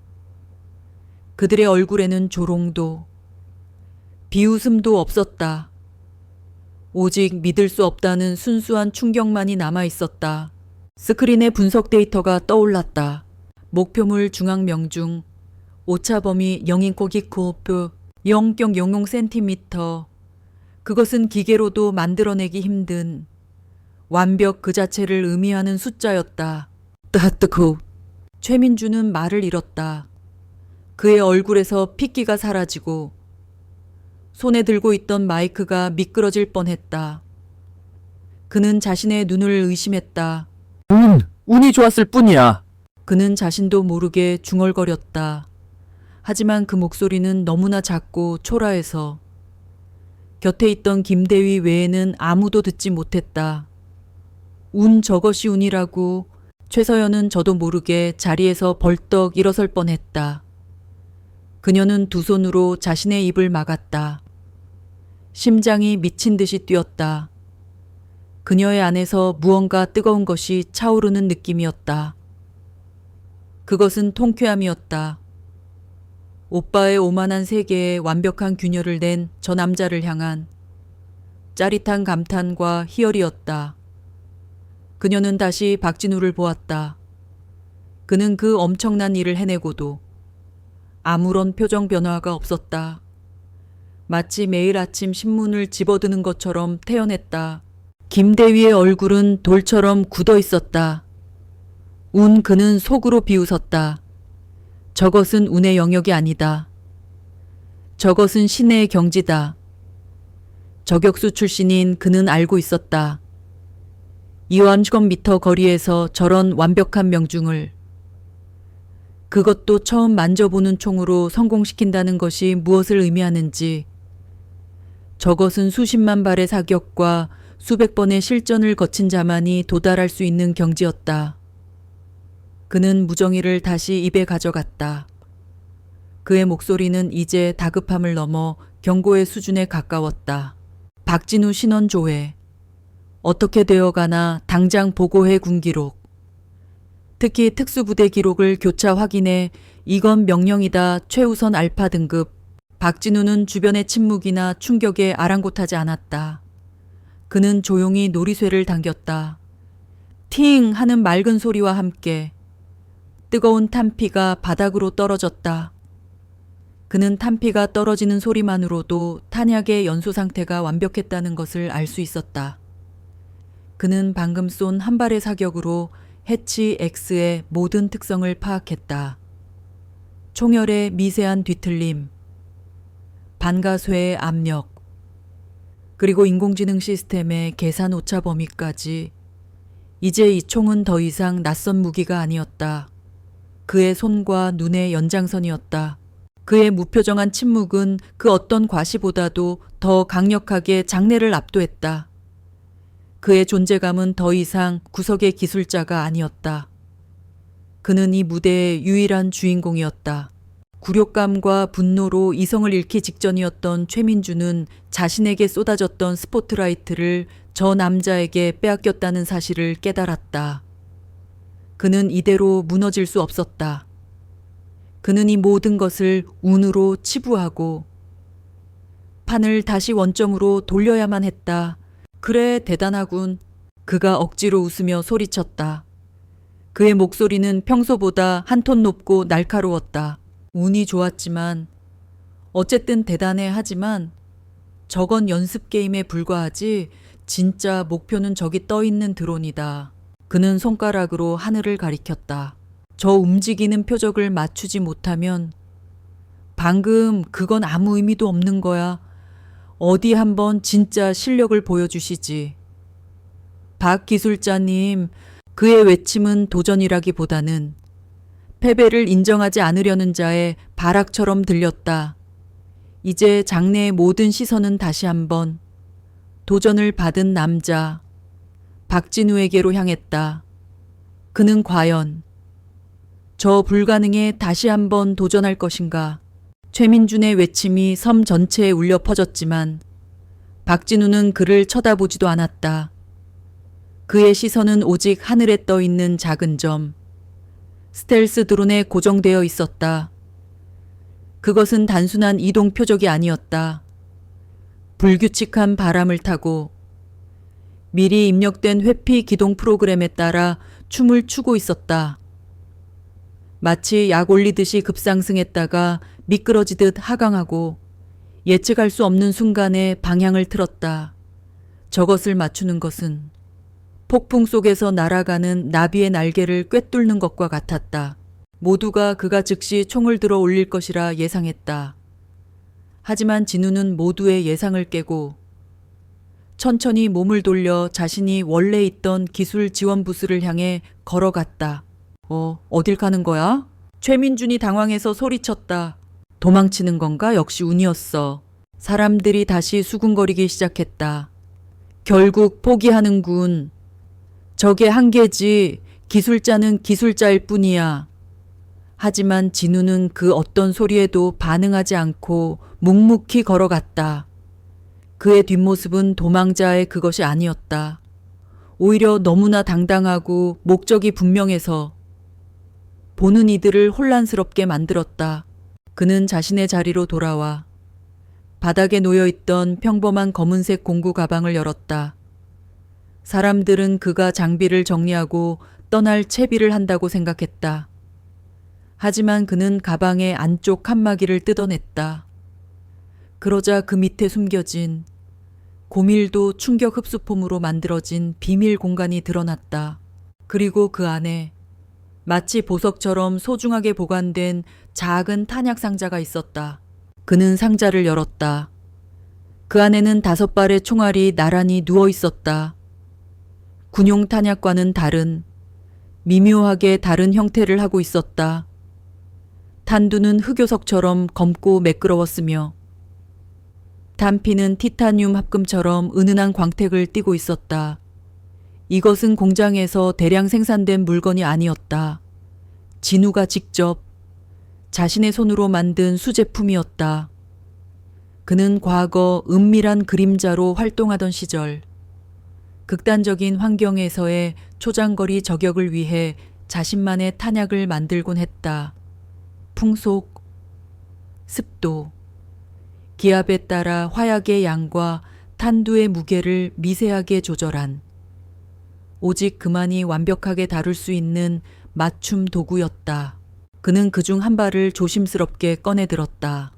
그들의 얼굴에는 조롱도, 비웃음도 없었다. 오직 믿을 수 없다는 순수한 충격만이 남아 있었다. 스크린의 분석 데이터가 떠올랐다. 목표물 중앙 명중, 오차범위 0인코기코프 0.00cm. 그것은 기계로도 만들어내기 힘든 완벽 그 자체를 의미하는 숫자였다. 따뜨코. 최민주는 말을 잃었다. 그의 얼굴에서 핏기가 사라지고 손에 들고 있던 마이크가 미끄러질 뻔했다. 그는 자신의 눈을 의심했다. 운이 좋았을 뿐이야. 그는 자신도 모르게 중얼거렸다. 하지만 그 목소리는 너무나 작고 초라해서 곁에 있던 김대휘 외에는 아무도 듣지 못했다. 운 저것이 운이라고. 최서연은 저도 모르게 자리에서 벌떡 일어설 뻔했다. 그녀는 두 손으로 자신의 입을 막았다. 심장이 미친 듯이 뛰었다. 그녀의 안에서 무언가 뜨거운 것이 차오르는 느낌이었다. 그것은 통쾌함이었다. 오빠의 오만한 세계에 완벽한 균열을 낸 저 남자를 향한 짜릿한 감탄과 희열이었다. 그녀는 다시 박진우를 보았다. 그는 그 엄청난 일을 해내고도 아무런 표정 변화가 없었다. 마치 매일 아침 신문을 집어드는 것처럼 태연했다. 김대휘의 얼굴은 돌처럼 굳어 있었다. 그는 속으로 비웃었다. 저것은 운의 영역이 아니다. 저것은 신의 경지다. 저격수 출신인 그는 알고 있었다. 2万미터 거리에서 저런 완벽한 명중을, 그것도 처음 만져보는 총으로 성공시킨다는 것이 무엇을 의미하는지, 저것은 수십만 발의 사격과 수백 번의 실전을 거친 자만이 도달할 수 있는 경지였다. 그는 무정이를 다시 입에 가져갔다. 그의 목소리는 이제 다급함을 넘어 경고의 수준에 가까웠다. 박진우 신원 조회. 어떻게 되어가나 당장 보고해 군기록. 특히 특수부대 기록을 교차 확인해 이건 명령이다 최우선 알파 등급. 박진우는 주변의 침묵이나 충격에 아랑곳하지 않았다. 그는 조용히 놀이쇠를 당겼다. 팅 하는 맑은 소리와 함께 뜨거운 탄피가 바닥으로 떨어졌다. 그는 탄피가 떨어지는 소리만으로도 탄약의 연소 상태가 완벽했다는 것을 알 수 있었다. 그는 방금 쏜 한 발의 사격으로 해치 X의 모든 특성을 파악했다. 총열의 미세한 뒤틀림, 반가쇠의 압력, 그리고 인공지능 시스템의 계산 오차 범위까지. 이제 이 총은 더 이상 낯선 무기가 아니었다. 그의 손과 눈의 연장선이었다. 그의 무표정한 침묵은 그 어떤 과시보다도 더 강력하게 장래를 압도했다. 그의 존재감은 더 이상 구석의 기술자가 아니었다. 그는 이 무대의 유일한 주인공이었다. 굴욕감과 분노로 이성을 잃기 직전이었던 최민주는 자신에게 쏟아졌던 스포트라이트를 저 남자에게 빼앗겼다는 사실을 깨달았다. 그는 이대로 무너질 수 없었다. 그는 이 모든 것을 운으로 치부하고 판을 다시 원점으로 돌려야만 했다. 그래, 대단하군. 그가 억지로 웃으며 소리쳤다. 그의 목소리는 평소보다 한 톤 높고 날카로웠다. 운이 좋았지만, 어쨌든 대단해. 하지만 저건 연습 게임에 불과하지. 진짜 목표는 저기 떠있는 드론이다. 그는 손가락으로 하늘을 가리켰다. 저 움직이는 표적을 맞추지 못하면 방금 그건 아무 의미도 없는 거야. 어디 한번 진짜 실력을 보여주시지. 박 기술자님, 그의 외침은 도전이라기보다는 패배를 인정하지 않으려는 자의 발악처럼 들렸다. 이제 장내의 모든 시선은 다시 한번 도전을 받은 남자 박진우에게로 향했다. 그는 과연 저 불가능에 다시 한번 도전할 것인가? 최민준의 외침이 섬 전체에 울려 퍼졌지만 박진우는 그를 쳐다보지도 않았다. 그의 시선은 오직 하늘에 떠 있는 작은 점, 스텔스 드론에 고정되어 있었다. 그것은 단순한 이동 표적이 아니었다. 불규칙한 바람을 타고 미리 입력된 회피 기동 프로그램에 따라 춤을 추고 있었다. 마치 약 올리듯이 급상승했다가 미끄러지듯 하강하고 예측할 수 없는 순간에 방향을 틀었다. 저것을 맞추는 것은 폭풍 속에서 날아가는 나비의 날개를 꿰뚫는 것과 같았다. 모두가 그가 즉시 총을 들어 올릴 것이라 예상했다. 하지만 진우는 모두의 예상을 깨고 천천히 몸을 돌려 자신이 원래 있던 기술 지원 부스를 향해 걸어갔다. 어딜 가는 거야? 최민준이 당황해서 소리쳤다. 도망치는 건가? 역시 운이었어. 사람들이 다시 수군거리기 시작했다. 결국 포기하는군. 저게 한계지. 기술자는 기술자일 뿐이야. 하지만 진우는 그 어떤 소리에도 반응하지 않고 묵묵히 걸어갔다. 그의 뒷모습은 도망자의 그것이 아니었다. 오히려 너무나 당당하고 목적이 분명해서 보는 이들을 혼란스럽게 만들었다. 그는 자신의 자리로 돌아와 바닥에 놓여있던 평범한 검은색 공구 가방을 열었다. 사람들은 그가 장비를 정리하고 떠날 채비를 한다고 생각했다. 하지만 그는 가방의 안쪽 칸막이를 뜯어냈다. 그러자 그 밑에 숨겨진 고밀도 충격 흡수폼으로 만들어진 비밀 공간이 드러났다. 그리고 그 안에 마치 보석처럼 소중하게 보관된 작은 탄약 상자가 있었다. 그는 상자를 열었다. 그 안에는 5발의 총알이 나란히 누워 있었다. 군용 탄약과는 다른, 미묘하게 다른 형태를 하고 있었다. 탄두는 흑요석처럼 검고 매끄러웠으며 단피는 티타늄 합금처럼 은은한 광택을 띠고 있었다. 이것은 공장에서 대량 생산된 물건이 아니었다. 진우가 직접 자신의 손으로 만든 수제품이었다. 그는 과거 은밀한 그림자로 활동하던 시절 극단적인 환경에서의 초장거리 저격을 위해 자신만의 탄약을 만들곤 했다. 풍속, 습도, 기압에 따라 화약의 양과 탄두의 무게를 미세하게 조절한 오직 그만이 완벽하게 다룰 수 있는 맞춤 도구였다. 그는 그중 한 발을 조심스럽게 꺼내 들었다.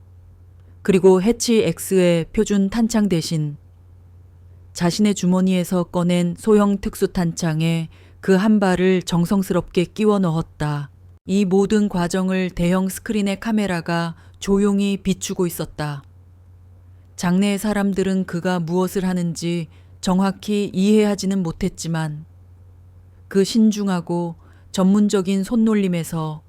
그리고 해치 X의 표준 탄창 대신 자신의 주머니에서 꺼낸 소형 특수 탄창에 그 한 발을 정성스럽게 끼워 넣었다. 이 모든 과정을 대형 스크린의 카메라가 조용히 비추고 있었다. 장내의 사람들은 그가 무엇을 하는지 정확히 이해하지는 못했지만 그 신중하고 전문적인 손놀림에서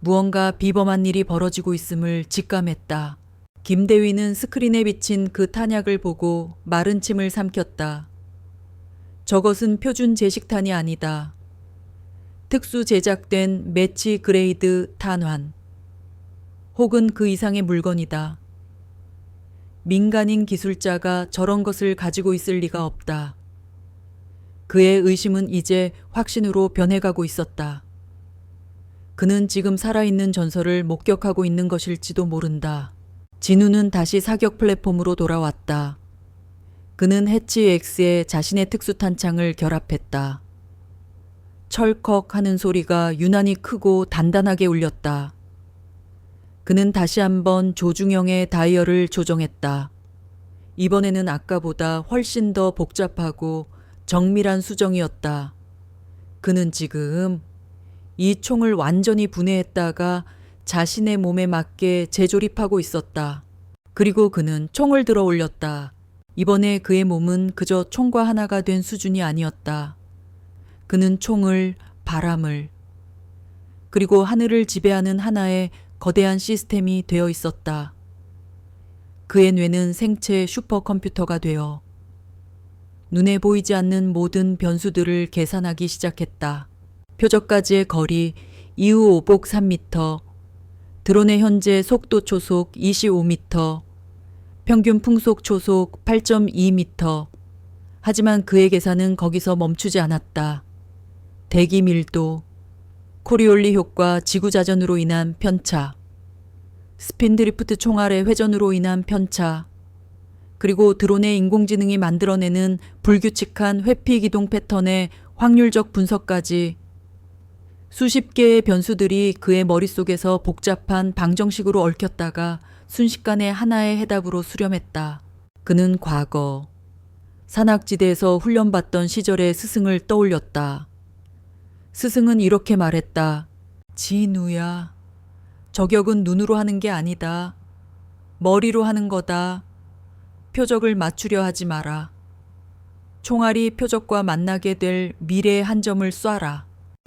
무언가 비범한 일이 벌어지고 있음을 직감했다. 김대위는 스크린에 비친 그 탄약을 보고 마른 침을 삼켰다. 저것은 표준 제식탄이 아니다. 특수 제작된 매치 그레이드 탄환 혹은 그 이상의 물건이다. 민간인 기술자가 저런 것을 가지고 있을 리가 없다. 그의 의심은 이제 확신으로 변해가고 있었다. 그는 지금 살아있는 전설을 목격하고 있는 것일지도 모른다. 진우는 다시 사격 플랫폼으로 돌아왔다. 그는 해치 X에 자신의 특수탄창을 결합했다. 철컥 하는 소리가 유난히 크고 단단하게 울렸다. 그는 다시 한번 조중형의 다이얼을 조정했다. 이번에는 아까보다 훨씬 더 복잡하고 정밀한 수정이었다. 그는 지금 이 총을 완전히 분해했다가 자신의 몸에 맞게 재조립하고 있었다. 그리고 그는 총을 들어 올렸다. 이번에 그의 몸은 그저 총과 하나가 된 수준이 아니었다. 그는 총을, 바람을, 그리고 하늘을 지배하는 하나의 거대한 시스템이 되어 있었다. 그의 뇌는 생체 슈퍼컴퓨터가 되어 눈에 보이지 않는 모든 변수들을 계산하기 시작했다. 표적까지의 거리 이후 오복 3m, 드론의 현재 속도 초속 25m, 평균 풍속 초속 8.2m. 하지만 그의 계산은 거기서 멈추지 않았다. 대기 밀도, 코리올리 효과 지구자전으로 인한 편차, 스핀드리프트 총알의 회전으로 인한 편차, 그리고 드론의 인공지능이 만들어내는 불규칙한 회피 기동 패턴의 확률적 분석까지 수십 개의 변수들이 그의 머릿속에서 복잡한 방정식으로 얽혔다가 순식간에 하나의 해답으로 수렴했다. 그는 과거 산악지대에서 훈련받던 시절의 스승을 떠올렸다. 스승은 이렇게 말했다. 진우야, 저격은 눈으로 하는 게 아니다. 머리로 하는 거다. 표적을 맞추려 하지 마라. 총알이 표적과 만나게 될 미래의 한 점을 쏴라.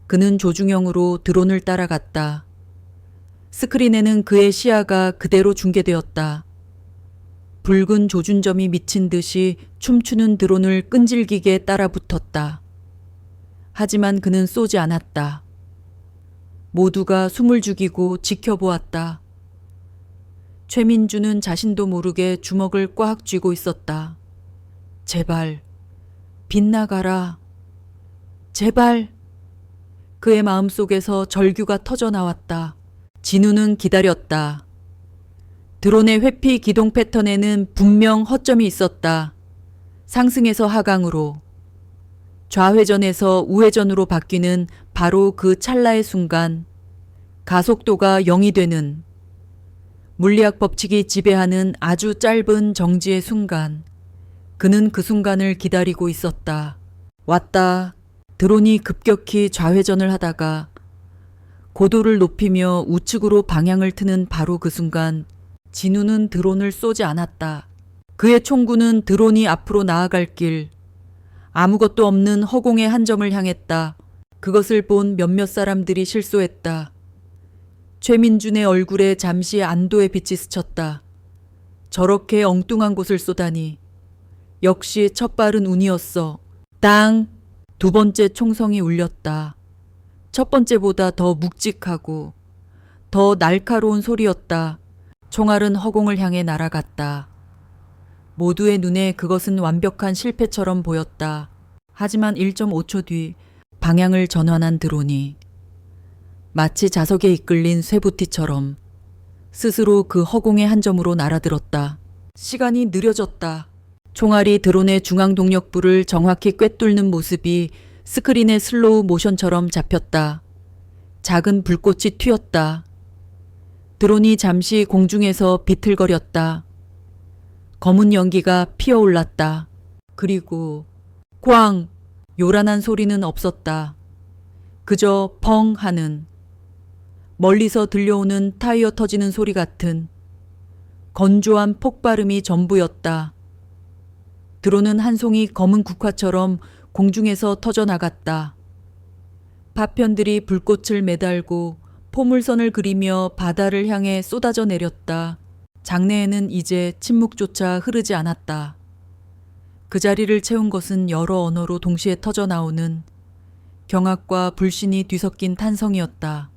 그는 조중형으로 드론을 따라갔다. 스크린에는 그의 시야가 그대로 중계되었다. 붉은 조준점이 미친 듯이 춤추는 드론을 끈질기게 따라붙었다. 하지만 그는 쏘지 않았다. 모두가 숨을 죽이고 지켜보았다. 최민주는 자신도 모르게 주먹을 꽉 쥐고 있었다. 제발, 빗나가라. 제발. 그의 마음속에서 절규가 터져 나왔다. 진우는 기다렸다. 드론의 회피 기동 패턴에는 분명 허점이 있었다. 상승에서 하강으로, 좌회전에서 우회전으로 바뀌는 바로 그 찰나의 순간, 가속도가 0이 되는, 물리학 법칙이 지배하는 아주 짧은 정지의 순간, 그는 그 순간을 기다리고 있었다. 왔다. 드론이 급격히 좌회전을 하다가 고도를 높이며 우측으로 방향을 트는 바로 그 순간, 진우는 드론을 쏘지 않았다. 그의 총구는 드론이 앞으로 나아갈 길, 아무것도 없는 허공의 한 점을 향했다. 그것을 본 몇몇 사람들이 실소했다. 최민준의 얼굴에 잠시 안도의 빛이 스쳤다. 저렇게 엉뚱한 곳을 쏘다니. 역시 첫 발은 운이었어. 땅! 두 번째 총성이 울렸다. 첫 번째보다 더 묵직하고 더 날카로운 소리였다. 총알은 허공을 향해 날아갔다. 모두의 눈에 그것은 완벽한 실패처럼 보였다. 하지만 1.5초 뒤 방향을 전환한 드론이 마치 자석에 이끌린 쇠부티처럼 스스로 그 허공의 한 점으로 날아들었다. 시간이 느려졌다. 총알이 드론의 중앙 동력부를 정확히 꿰뚫는 모습이 스크린의 슬로우 모션처럼 잡혔다. 작은 불꽃이 튀었다. 드론이 잠시 공중에서 비틀거렸다. 검은 연기가 피어올랐다. 그리고 꽝! 요란한 소리는 없었다. 그저 펑 하는, 멀리서 들려오는 타이어 터지는 소리 같은 건조한 폭발음이 전부였다. 드론은 한 송이 검은 국화처럼 공중에서 터져나갔다. 파편들이 불꽃을 매달고 포물선을 그리며 바다를 향해 쏟아져 내렸다. 장내에는 이제 침묵조차 흐르지 않았다. 그 자리를 채운 것은 여러 언어로 동시에 터져 나오는 경악과 불신이 뒤섞인 탄성이었다.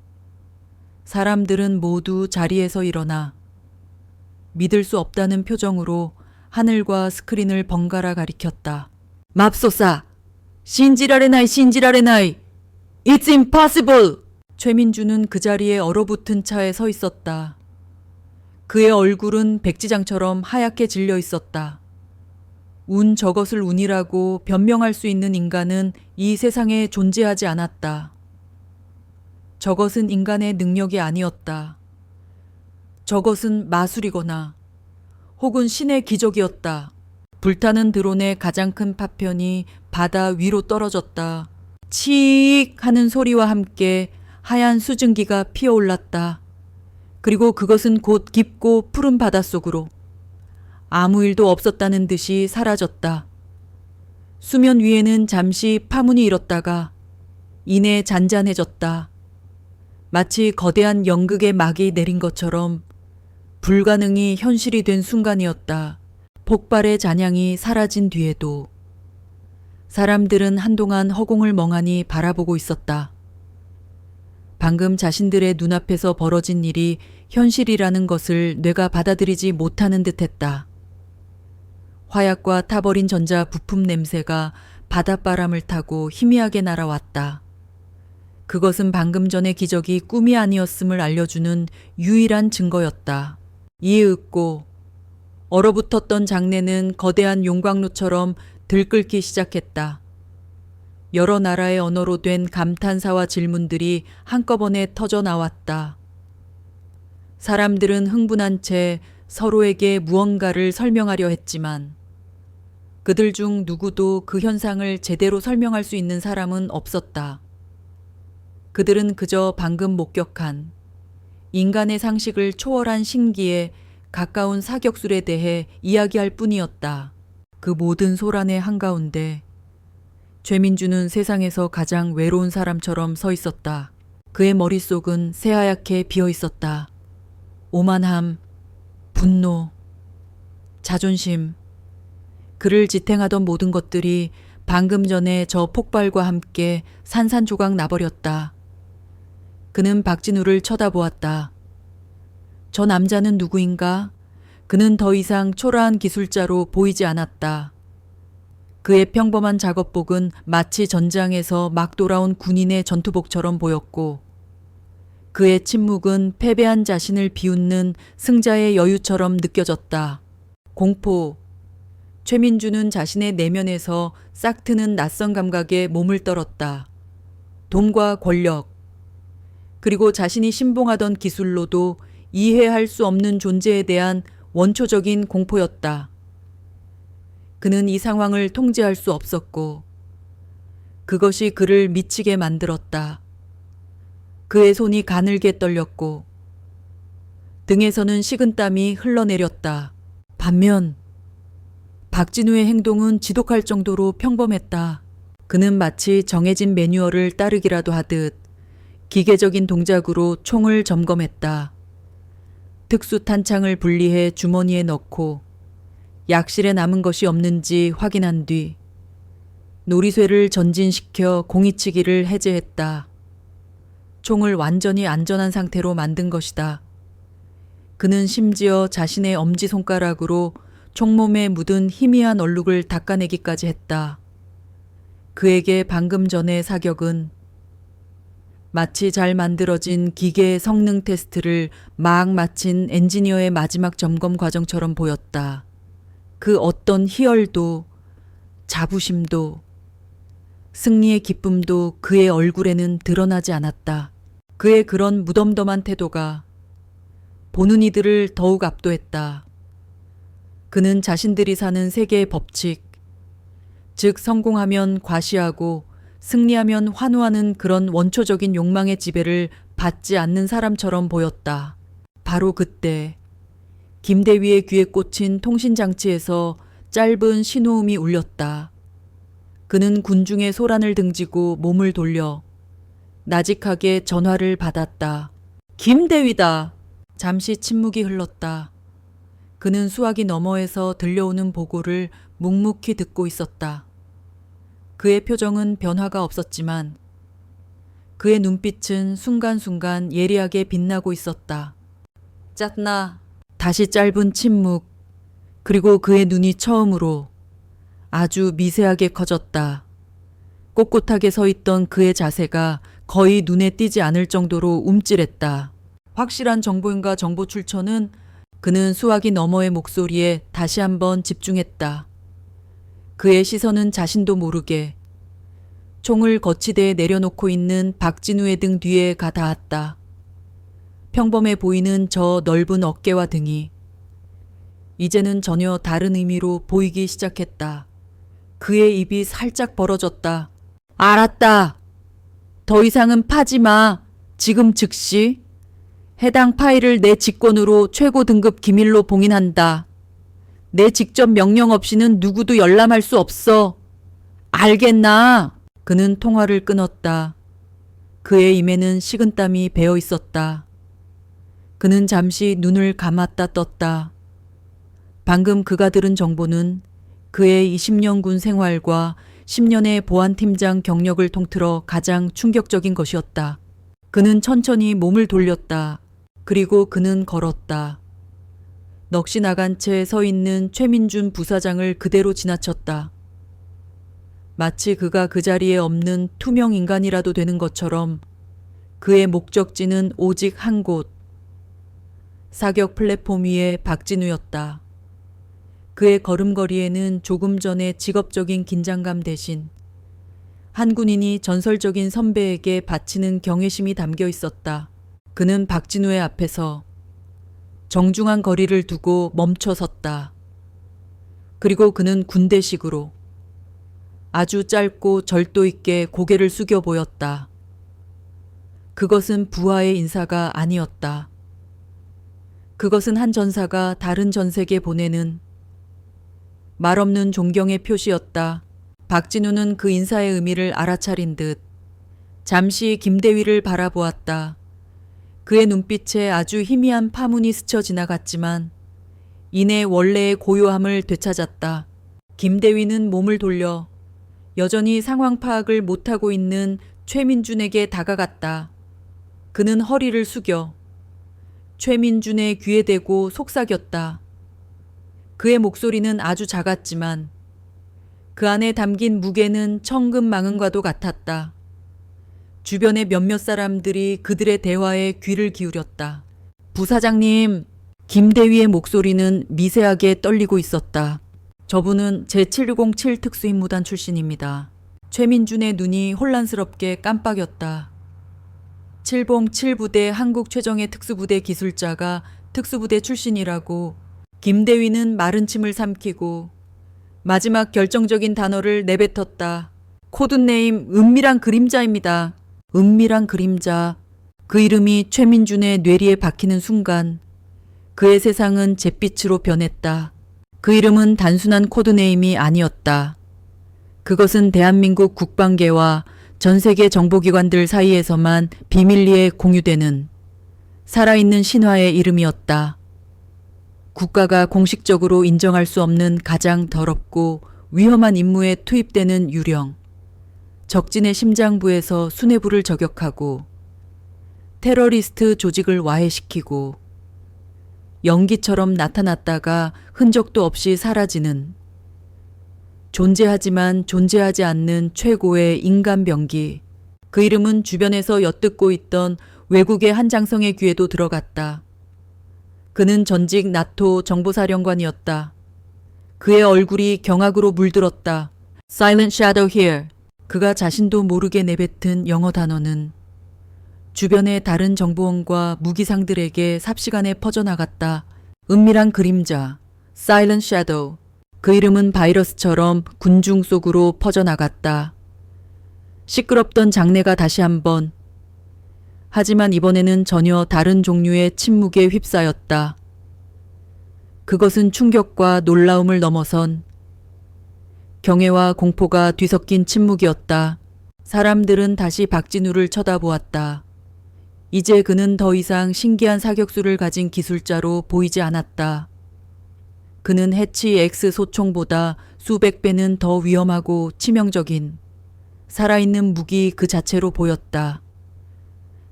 사람들은 모두 자리에서 일어나 믿을 수 없다는 표정으로 하늘과 스크린을 번갈아 가리켰다. 맙소사! 신지라레나이 신지라레나이! It's impossible! 최민주는 그 자리에 얼어붙은 차에 서 있었다. 그의 얼굴은 백지장처럼 하얗게 질려 있었다. 운 저것을 운이라고 변명할 수 있는 인간은 이 세상에 존재하지 않았다. 저것은 인간의 능력이 아니었다. 저것은 마술이거나 혹은 신의 기적이었다. 불타는 드론의 가장 큰 파편이 바다 위로 떨어졌다. 치익 하는 소리와 함께 하얀 수증기가 피어올랐다. 그리고 그것은 곧 깊고 푸른 바닷속으로 아무 일도 없었다는 듯이 사라졌다. 수면 위에는 잠시 파문이 일었다가 이내 잔잔해졌다. 마치 거대한 연극의 막이 내린 것처럼 불가능이 현실이 된 순간이었다. 폭발의 잔향이 사라진 뒤에도 사람들은 한동안 허공을 멍하니 바라보고 있었다. 방금 자신들의 눈앞에서 벌어진 일이 현실이라는 것을 뇌가 받아들이지 못하는 듯했다. 화약과 타버린 전자 부품 냄새가 바닷바람을 타고 희미하게 날아왔다. 그것은 방금 전의 기적이 꿈이 아니었음을 알려주는 유일한 증거였다. 이에 웃고 얼어붙었던 장내는 거대한 용광로처럼 들끓기 시작했다. 여러 나라의 언어로 된 감탄사와 질문들이 한꺼번에 터져 나왔다. 사람들은 흥분한 채 서로에게 무언가를 설명하려 했지만 그들 중 누구도 그 현상을 제대로 설명할 수 있는 사람은 없었다. 그들은 그저 방금 목격한 인간의 상식을 초월한 신기에 가까운 사격술에 대해 이야기할 뿐이었다. 그 모든 소란의 한가운데 최민주는 세상에서 가장 외로운 사람처럼 서 있었다. 그의 머릿속은 새하얗게 비어 있었다. 오만함, 분노, 자존심, 그를 지탱하던 모든 것들이 방금 전에 저 폭발과 함께 산산조각 나버렸다. 그는 박진우를 쳐다보았다. 저 남자는 누구인가? 그는 더 이상 초라한 기술자로 보이지 않았다. 그의 평범한 작업복은 마치 전장에서 막 돌아온 군인의 전투복처럼 보였고 그의 침묵은 패배한 자신을 비웃는 승자의 여유처럼 느껴졌다. 공포. 최민주는 자신의 내면에서 싹트는 낯선 감각에 몸을 떨었다. 돈과 권력, 그리고 자신이 신봉하던 기술로도 이해할 수 없는 존재에 대한 원초적인 공포였다. 그는 이 상황을 통제할 수 없었고 그것이 그를 미치게 만들었다. 그의 손이 가늘게 떨렸고 등에서는 식은땀이 흘러내렸다. 반면 박진우의 행동은 지독할 정도로 평범했다. 그는 마치 정해진 매뉴얼을 따르기라도 하듯 기계적인 동작으로 총을 점검했다. 특수 탄창을 분리해 주머니에 넣고 약실에 남은 것이 없는지 확인한 뒤 놀이쇠를 전진시켜 공이치기를 해제했다. 총을 완전히 안전한 상태로 만든 것이다. 그는 심지어 자신의 엄지손가락으로 총몸에 묻은 희미한 얼룩을 닦아내기까지 했다. 그에게 방금 전의 사격은 마치 잘 만들어진 기계의 성능 테스트를 막 마친 엔지니어의 마지막 점검 과정처럼 보였다. 그 어떤 희열도 자부심도 승리의 기쁨도 그의 얼굴에는 드러나지 않았다. 그의 그런 무덤덤한 태도가 보는 이들을 더욱 압도했다. 그는 자신들이 사는 세계의 법칙, 즉 성공하면 과시하고 승리하면 환호하는 그런 원초적인 욕망의 지배를 받지 않는 사람처럼 보였다. 바로 그때 김대위의 귀에 꽂힌 통신장치에서 짧은 신호음이 울렸다. 그는 군중의 소란을 등지고 몸을 돌려 나직하게 전화를 받았다. 김대위다. 잠시 침묵이 흘렀다. 그는 수화기 너머에서 들려오는 보고를 묵묵히 듣고 있었다. 그의 표정은 변화가 없었지만 그의 눈빛은 순간순간 예리하게 빛나고 있었다. 짰나. 다시 짧은 침묵. 그리고 그의 눈이 처음으로 아주 미세하게 커졌다. 꼿꼿하게 서 있던 그의 자세가 거의 눈에 띄지 않을 정도로 움찔했다. 확실한 정보인가 정보 출처는 그는 수화기 너머의 목소리에 다시 한번 집중했다. 그의 시선은 자신도 모르게 총을 거치대에 내려놓고 있는 박진우의 등 뒤에 가 닿았다. 평범해 보이는 저 넓은 어깨와 등이 이제는 전혀 다른 의미로 보이기 시작했다. 그의 입이 살짝 벌어졌다. 알았다. 더 이상은 파지 마. 지금 즉시. 해당 파일을 내 직권으로 최고 등급 기밀로 봉인한다. 내 직접 명령 없이는 누구도 열람할 수 없어. 알겠나? 그는 통화를 끊었다. 그의 입에는 식은땀이 배어 있었다. 그는 잠시 눈을 감았다 떴다. 방금 그가 들은 정보는 그의 20년 군 생활과 10년의 보안팀장 경력을 통틀어 가장 충격적인 것이었다. 그는 천천히 몸을 돌렸다. 그리고 그는 걸었다. 넋이 나간 채 서 있는 최민준 부사장을 그대로 지나쳤다. 마치 그가 그 자리에 없는 투명 인간이라도 되는 것처럼 그의 목적지는 오직 한 곳. 사격 플랫폼 위의 박진우였다. 그의 걸음걸이에는 조금 전의 직업적인 긴장감 대신 한 군인이 전설적인 선배에게 바치는 경외심이 담겨 있었다. 그는 박진우의 앞에서 정중한 거리를 두고 멈춰 섰다. 그리고 그는 군대식으로 아주 짧고 절도 있게 고개를 숙여 보였다. 그것은 부하의 인사가 아니었다. 그것은 한 전사가 다른 전색에 보내는 말없는 존경의 표시였다. 박진우는 그 인사의 의미를 알아차린 듯 잠시 김대위를 바라보았다. 그의 눈빛에 아주 희미한 파문이 스쳐 지나갔지만 이내 원래의 고요함을 되찾았다. 김대위는 몸을 돌려 여전히 상황 파악을 못하고 있는 최민준에게 다가갔다. 그는 허리를 숙여 최민준의 귀에 대고 속삭였다. 그의 목소리는 아주 작았지만 그 안에 담긴 무게는 천근만근과도 같았다. 주변의 몇몇 사람들이 그들의 대화에 귀를 기울였다. 부사장님, 김대위의 목소리는 미세하게 떨리고 있었다. 저분은 제707 특수임무단 출신입니다. 최민준의 눈이 혼란스럽게 깜빡였다. 707부대 한국 최정예 특수부대 기술자가 특수부대 출신이라고 김대위는 마른 침을 삼키고 마지막 결정적인 단어를 내뱉었다. 코드네임 은밀한 그림자입니다. 은밀한 그림자. 그 이름이 최민준의 뇌리에 박히는 순간 그의 세상은 잿빛으로 변했다. 그 이름은 단순한 코드네임이 아니었다. 그것은 대한민국 국방계와 전 세계 정보기관들 사이에서만 비밀리에 공유되는 살아있는 신화의 이름이었다. 국가가 공식적으로 인정할 수 없는 가장 더럽고 위험한 임무에 투입되는 유령. 적진의 심장부에서 수뇌부를 저격하고 테러리스트 조직을 와해시키고 연기처럼 나타났다가 흔적도 없이 사라지는 존재하지만 존재하지 않는 최고의 인간병기. 그 이름은 주변에서 엿듣고 있던 외국의 한 장성의 귀에도 들어갔다. 그는 전직 나토 정보사령관이었다. 그의 얼굴이 경악으로 물들었다. Silent shadow here. 그가 자신도 모르게 내뱉은 영어 단어는 주변의 다른 정보원과 무기상들에게 삽시간에 퍼져나갔다. 은밀한 그림자, Silent Shadow. 그 이름은 바이러스처럼 군중 속으로 퍼져나갔다. 시끄럽던 장내가 다시 한번. 하지만 이번에는 전혀 다른 종류의 침묵에 휩싸였다. 그것은 충격과 놀라움을 넘어선 경외와 공포가 뒤섞인 침묵이었다. 사람들은 다시 박진우를 쳐다보았다. 이제 그는 더 이상 신기한 사격수를 가진 기술자로 보이지 않았다. 그는 해치 X 소총보다 수백 배는 더 위험하고 치명적인 살아있는 무기 그 자체로 보였다.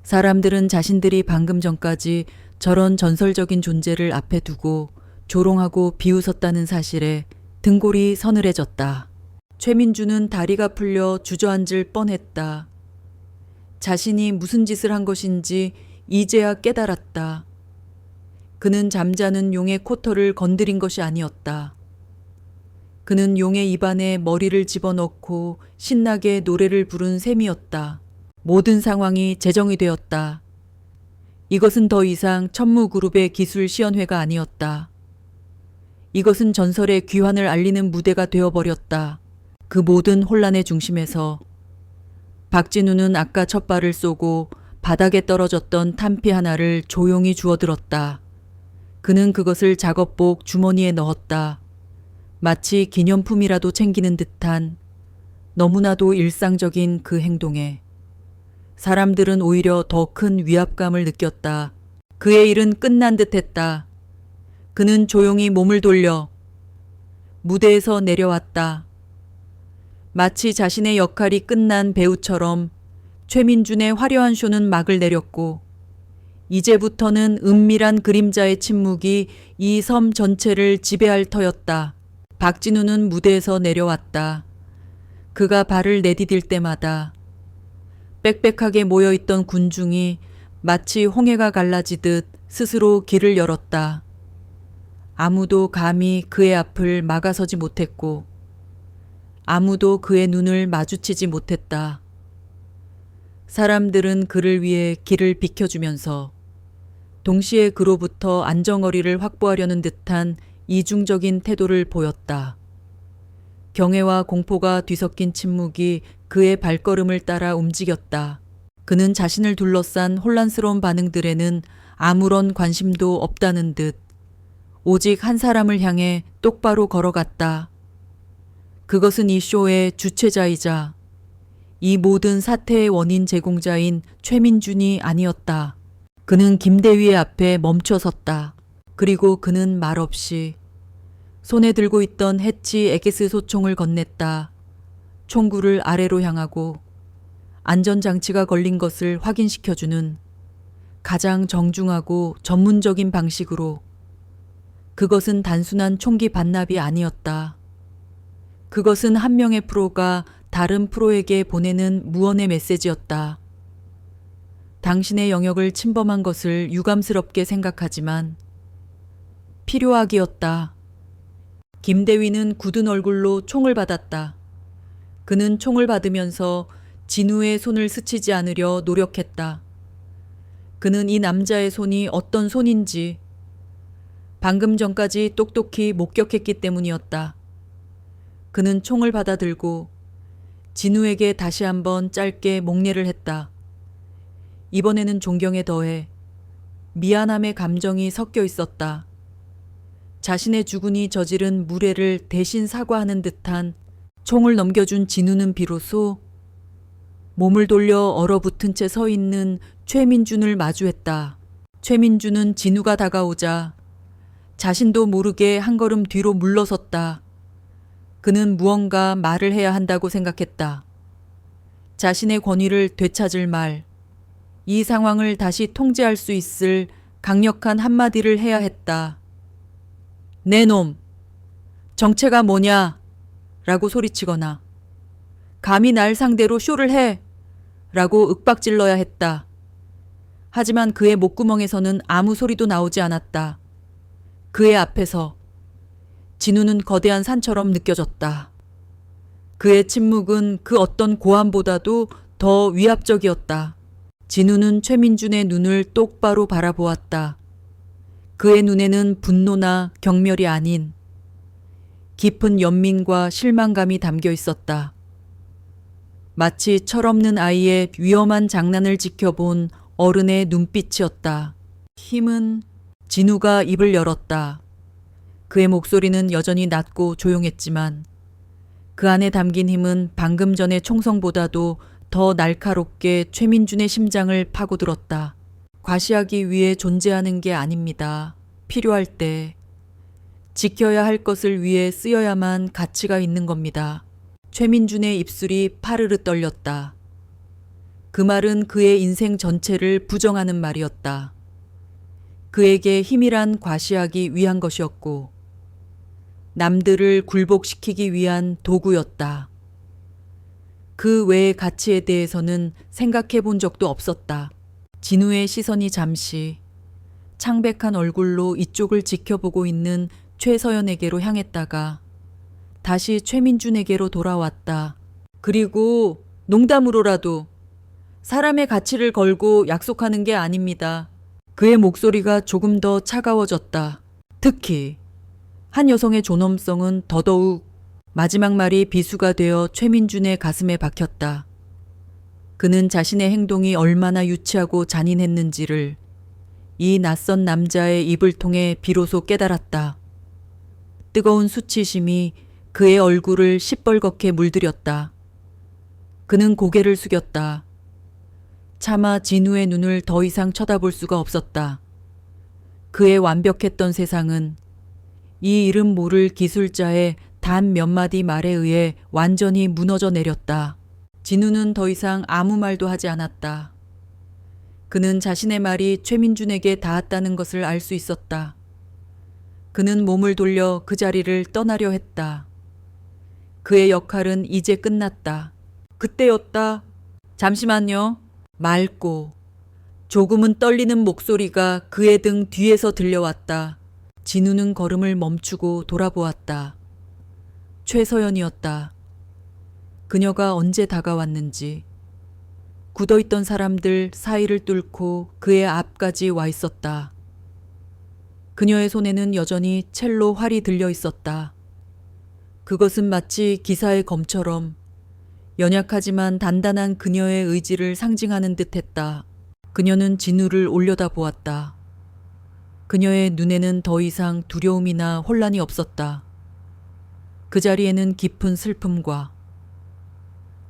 사람들은 자신들이 방금 전까지 저런 전설적인 존재를 앞에 두고 조롱하고 비웃었다는 사실에 등골이 서늘해졌다. 최민준은 다리가 풀려 주저앉을 뻔했다. 자신이 무슨 짓을 한 것인지 이제야 깨달았다. 그는 잠자는 용의 코털을 건드린 것이 아니었다. 그는 용의 입안에 머리를 집어넣고 신나게 노래를 부른 셈이었다. 모든 상황이 재정이 되었다. 이것은 더 이상 천무그룹의 기술시연회가 아니었다. 이것은 전설의 귀환을 알리는 무대가 되어버렸다. 그 모든 혼란의 중심에서 박진우는 아까 첫 발을 쏘고 바닥에 떨어졌던 탄피 하나를 조용히 주워들었다. 그는 그것을 작업복 주머니에 넣었다. 마치 기념품이라도 챙기는 듯한 너무나도 일상적인 그 행동에 사람들은 오히려 더 큰 위압감을 느꼈다. 그의 일은 끝난 듯했다. 그는 조용히 몸을 돌려 무대에서 내려왔다. 마치 자신의 역할이 끝난 배우처럼 최민준의 화려한 쇼는 막을 내렸고 이제부터는 은밀한 그림자의 침묵이 이 섬 전체를 지배할 터였다. 박진우는 무대에서 내려왔다. 그가 발을 내디딜 때마다 빽빽하게 모여있던 군중이 마치 홍해가 갈라지듯 스스로 길을 열었다. 아무도 감히 그의 앞을 막아서지 못했고 아무도 그의 눈을 마주치지 못했다. 사람들은 그를 위해 길을 비켜주면서 동시에 그로부터 안정거리를 확보하려는 듯한 이중적인 태도를 보였다. 경애와 공포가 뒤섞인 침묵이 그의 발걸음을 따라 움직였다. 그는 자신을 둘러싼 혼란스러운 반응들에는 아무런 관심도 없다는 듯 오직 한 사람을 향해 똑바로 걸어갔다. 그것은 이 쇼의 주최자이자 이 모든 사태의 원인 제공자인 최민준이 아니었다. 그는 김대위의 앞에 멈춰 섰다. 그리고 그는 말없이 손에 들고 있던 해치 에게스 소총을 건넸다. 총구를 아래로 향하고 안전장치가 걸린 것을 확인시켜주는 가장 정중하고 전문적인 방식으로. 그것은 단순한 총기 반납이 아니었다. 그것은 한 명의 프로가 다른 프로에게 보내는 무언의 메시지였다. 당신의 영역을 침범한 것을 유감스럽게 생각하지만 필요하기였다. 김대위는 굳은 얼굴로 총을 받았다. 그는 총을 받으면서 진우의 손을 스치지 않으려 노력했다. 그는 이 남자의 손이 어떤 손인지 방금 전까지 똑똑히 목격했기 때문이었다. 그는 총을 받아들고 진우에게 다시 한번 짧게 목례를 했다. 이번에는 존경에 더해 미안함의 감정이 섞여 있었다. 자신의 주군이 저지른 무례를 대신 사과하는 듯한 총을 넘겨준 진우는 비로소 몸을 돌려 얼어붙은 채 서 있는 최민준을 마주했다. 최민준은 진우가 다가오자 자신도 모르게 한 걸음 뒤로 물러섰다. 그는 무언가 말을 해야 한다고 생각했다. 자신의 권위를 되찾을 말, 이 상황을 다시 통제할 수 있을 강력한 한마디를 해야 했다. 내 놈, 정체가 뭐냐? 라고 소리치거나 감히 날 상대로 쇼를 해! 라고 윽박질러야 했다. 하지만 그의 목구멍에서는 아무 소리도 나오지 않았다. 그의 앞에서 진우는 거대한 산처럼 느껴졌다. 그의 침묵은 그 어떤 고함보다도 더 위압적이었다. 진우는 최민준의 눈을 똑바로 바라보았다. 그의 눈에는 분노나 경멸이 아닌 깊은 연민과 실망감이 담겨 있었다. 마치 철없는 아이의 위험한 장난을 지켜본 어른의 눈빛이었다. 힘은 진우가 입을 열었다. 그의 목소리는 여전히 낮고 조용했지만 그 안에 담긴 힘은 방금 전의 총성보다도 더 날카롭게 최민준의 심장을 파고들었다. 과시하기 위해 존재하는 게 아닙니다. 필요할 때 지켜야 할 것을 위해 쓰여야만 가치가 있는 겁니다. 최민준의 입술이 파르르 떨렸다. 그 말은 그의 인생 전체를 부정하는 말이었다. 그에게 힘이란 과시하기 위한 것이었고 남들을 굴복시키기 위한 도구였다. 그 외의 가치에 대해서는 생각해 본 적도 없었다. 진우의 시선이 잠시 창백한 얼굴로 이쪽을 지켜보고 있는 최서연에게로 향했다가 다시 최민준에게로 돌아왔다. 그리고 농담으로라도 사람의 가치를 걸고 약속하는 게 아닙니다. 그의 목소리가 조금 더 차가워졌다. 특히 한 여성의 존엄성은 더더욱. 마지막 말이 비수가 되어 최민준의 가슴에 박혔다. 그는 자신의 행동이 얼마나 유치하고 잔인했는지를 이 낯선 남자의 입을 통해 비로소 깨달았다. 뜨거운 수치심이 그의 얼굴을 시뻘겋게 물들였다. 그는 고개를 숙였다. 차마 진우의 눈을 더 이상 쳐다볼 수가 없었다. 그의 완벽했던 세상은 이 이름 모를 기술자의 단 몇 마디 말에 의해 완전히 무너져 내렸다. 진우는 더 이상 아무 말도 하지 않았다. 그는 자신의 말이 최민준에게 닿았다는 것을 알 수 있었다. 그는 몸을 돌려 그 자리를 떠나려 했다. 그의 역할은 이제 끝났다. 그때였다. 잠시만요. 맑고 조금은 떨리는 목소리가 그의 등 뒤에서 들려왔다. 진우는 걸음을 멈추고 돌아보았다. 최서연이었다. 그녀가 언제 다가왔는지 굳어있던 사람들 사이를 뚫고 그의 앞까지 와 있었다. 그녀의 손에는 여전히 첼로 활이 들려 있었다. 그것은 마치 기사의 검처럼 연약하지만 단단한 그녀의 의지를 상징하는 듯했다. 그녀는 진우를 올려다보았다. 그녀의 눈에는 더 이상 두려움이나 혼란이 없었다. 그 자리에는 깊은 슬픔과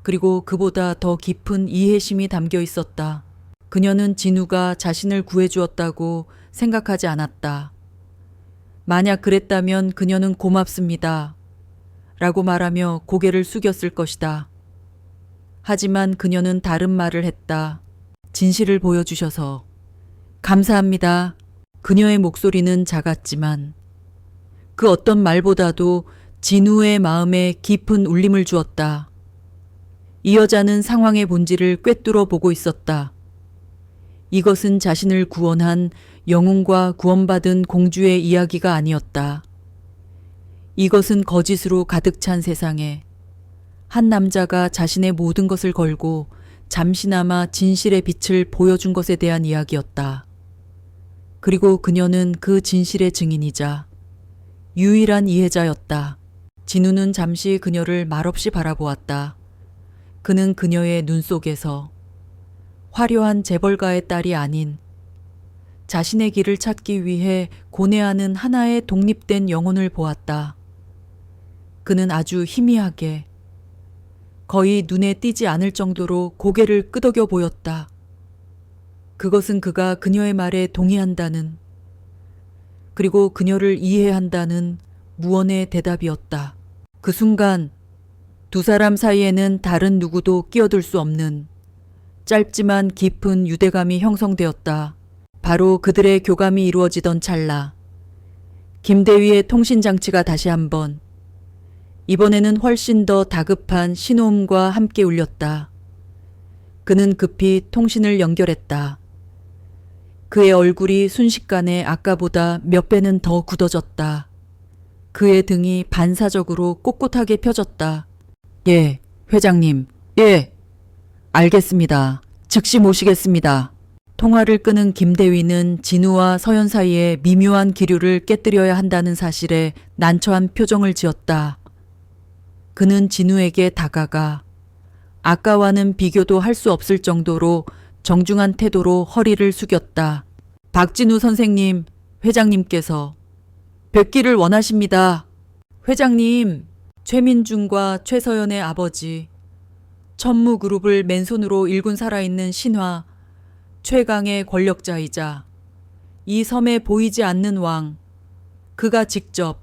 그리고 그보다 더 깊은 이해심이 담겨 있었다. 그녀는 진우가 자신을 구해주었다고 생각하지 않았다. 만약 그랬다면 그녀는 고맙습니다. 라고 말하며 고개를 숙였을 것이다. 하지만 그녀는 다른 말을 했다. 진실을 보여주셔서 감사합니다. 그녀의 목소리는 작았지만 그 어떤 말보다도 진우의 마음에 깊은 울림을 주었다. 이 여자는 상황의 본질을 꿰뚫어 보고 있었다. 이것은 자신을 구원한 영웅과 구원받은 공주의 이야기가 아니었다. 이것은 거짓으로 가득 찬 세상에 한 남자가 자신의 모든 것을 걸고 잠시나마 진실의 빛을 보여준 것에 대한 이야기였다. 그리고 그녀는 그 진실의 증인이자 유일한 이해자였다. 진우는 잠시 그녀를 말없이 바라보았다. 그는 그녀의 눈 속에서 화려한 재벌가의 딸이 아닌 자신의 길을 찾기 위해 고뇌하는 하나의 독립된 영혼을 보았다. 그는 아주 희미하게 거의 눈에 띄지 않을 정도로 고개를 끄덕여 보였다. 그것은 그가 그녀의 말에 동의한다는 그리고 그녀를 이해한다는 무언의 대답이었다. 그 순간 두 사람 사이에는 다른 누구도 끼어들 수 없는 짧지만 깊은 유대감이 형성되었다. 바로 그들의 교감이 이루어지던 찰나 김대위의 통신장치가 다시 한번 이번에는 훨씬 더 다급한 신호음과 함께 울렸다. 그는 급히 통신을 연결했다. 그의 얼굴이 순식간에 아까보다 몇 배는 더 굳어졌다. 그의 등이 반사적으로 꼿꼿하게 펴졌다. 예, 회장님. 예. 알겠습니다. 즉시 모시겠습니다. 통화를 끄는 김대위는 진우와 서연 사이에 미묘한 기류를 깨뜨려야 한다는 사실에 난처한 표정을 지었다. 그는 진우에게 다가가 아까와는 비교도 할 수 없을 정도로 정중한 태도로 허리를 숙였다. 박진우 선생님, 회장님께서 뵙기를 원하십니다. 회장님, 최민중과 최서연의 아버지, 천무그룹을 맨손으로 일군 살아있는 신화, 최강의 권력자이자 이 섬에 보이지 않는 왕, 그가 직접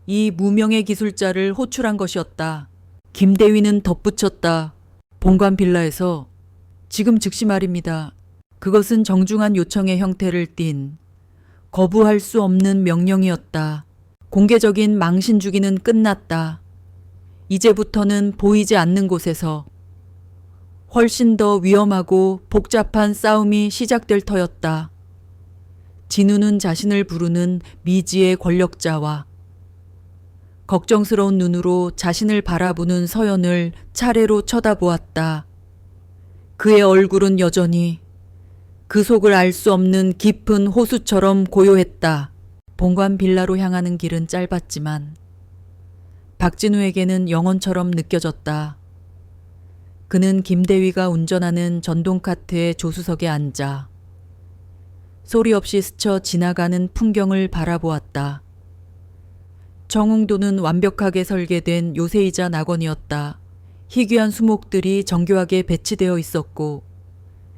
이 무명의 기술자를 호출한 것이었다. 김대위는 덧붙였다. 본관 빌라에서 지금 즉시 말입니다. 그것은 정중한 요청의 형태를 띤 거부할 수 없는 명령이었다. 공개적인 망신 주기는 끝났다. 이제부터는 보이지 않는 곳에서 훨씬 더 위험하고 복잡한 싸움이 시작될 터였다. 진우는 자신을 부르는 미지의 권력자와 걱정스러운 눈으로 자신을 바라보는 서연을 차례로 쳐다보았다. 그의 얼굴은 여전히 그 속을 알 수 없는 깊은 호수처럼 고요했다. 본관 빌라로 향하는 길은 짧았지만 박진우에게는 영원처럼 느껴졌다. 그는 김대위가 운전하는 전동카트의 조수석에 앉아 소리 없이 스쳐 지나가는 풍경을 바라보았다. 정웅도는 완벽하게 설계된 요새이자 낙원이었다. 희귀한 수목들이 정교하게 배치되어 있었고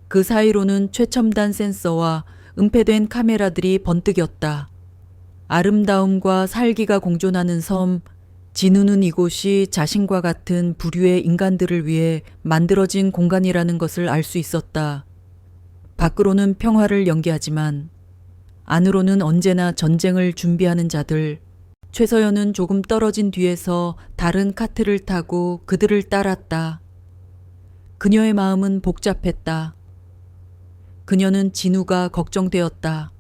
그 사이로는 최첨단 센서와 은폐된 카메라들이 번뜩였다. 아름다움과 살기가 공존하는 섬, 진우는 이곳이 자신과 같은 부류의 인간들을 위해 만들어진 공간이라는 것을 알 수 있었다. 밖으로는 평화를 연기하지만 안으로는 언제나 전쟁을 준비하는 자들. 최서연은 조금 떨어진 뒤에서 다른 카트를 타고 그들을 따랐다. 그녀의 마음은 복잡했다. 그녀는 진우가 걱정되었다.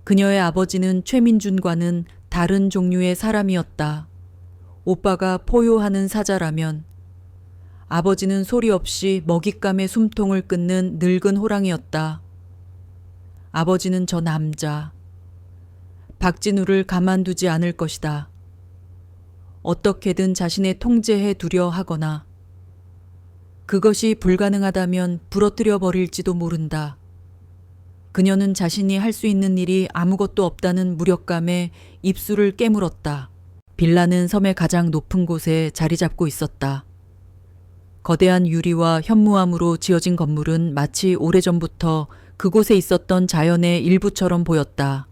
그녀의 아버지는 최민준과는 다른 종류의 사람이었다. 오빠가 포효하는 사자라면 아버지는 소리 없이 먹잇감의 숨통을 끊는 늙은 호랑이였다. 아버지는 저 남자, 박진우를 가만두지 않을 것이다. 어떻게든 자신의 통제해 두려 하거나 그것이 불가능하다면 부러뜨려 버릴지도 모른다. 그녀는 자신이 할 수 있는 일이 아무것도 없다는 무력감에 입술을 깨물었다. 빌라는 섬의 가장 높은 곳에 자리 잡고 있었다. 거대한 유리와 현무암으로 지어진 건물은 마치 오래전부터 그곳에 있었던 자연의 일부처럼 보였다.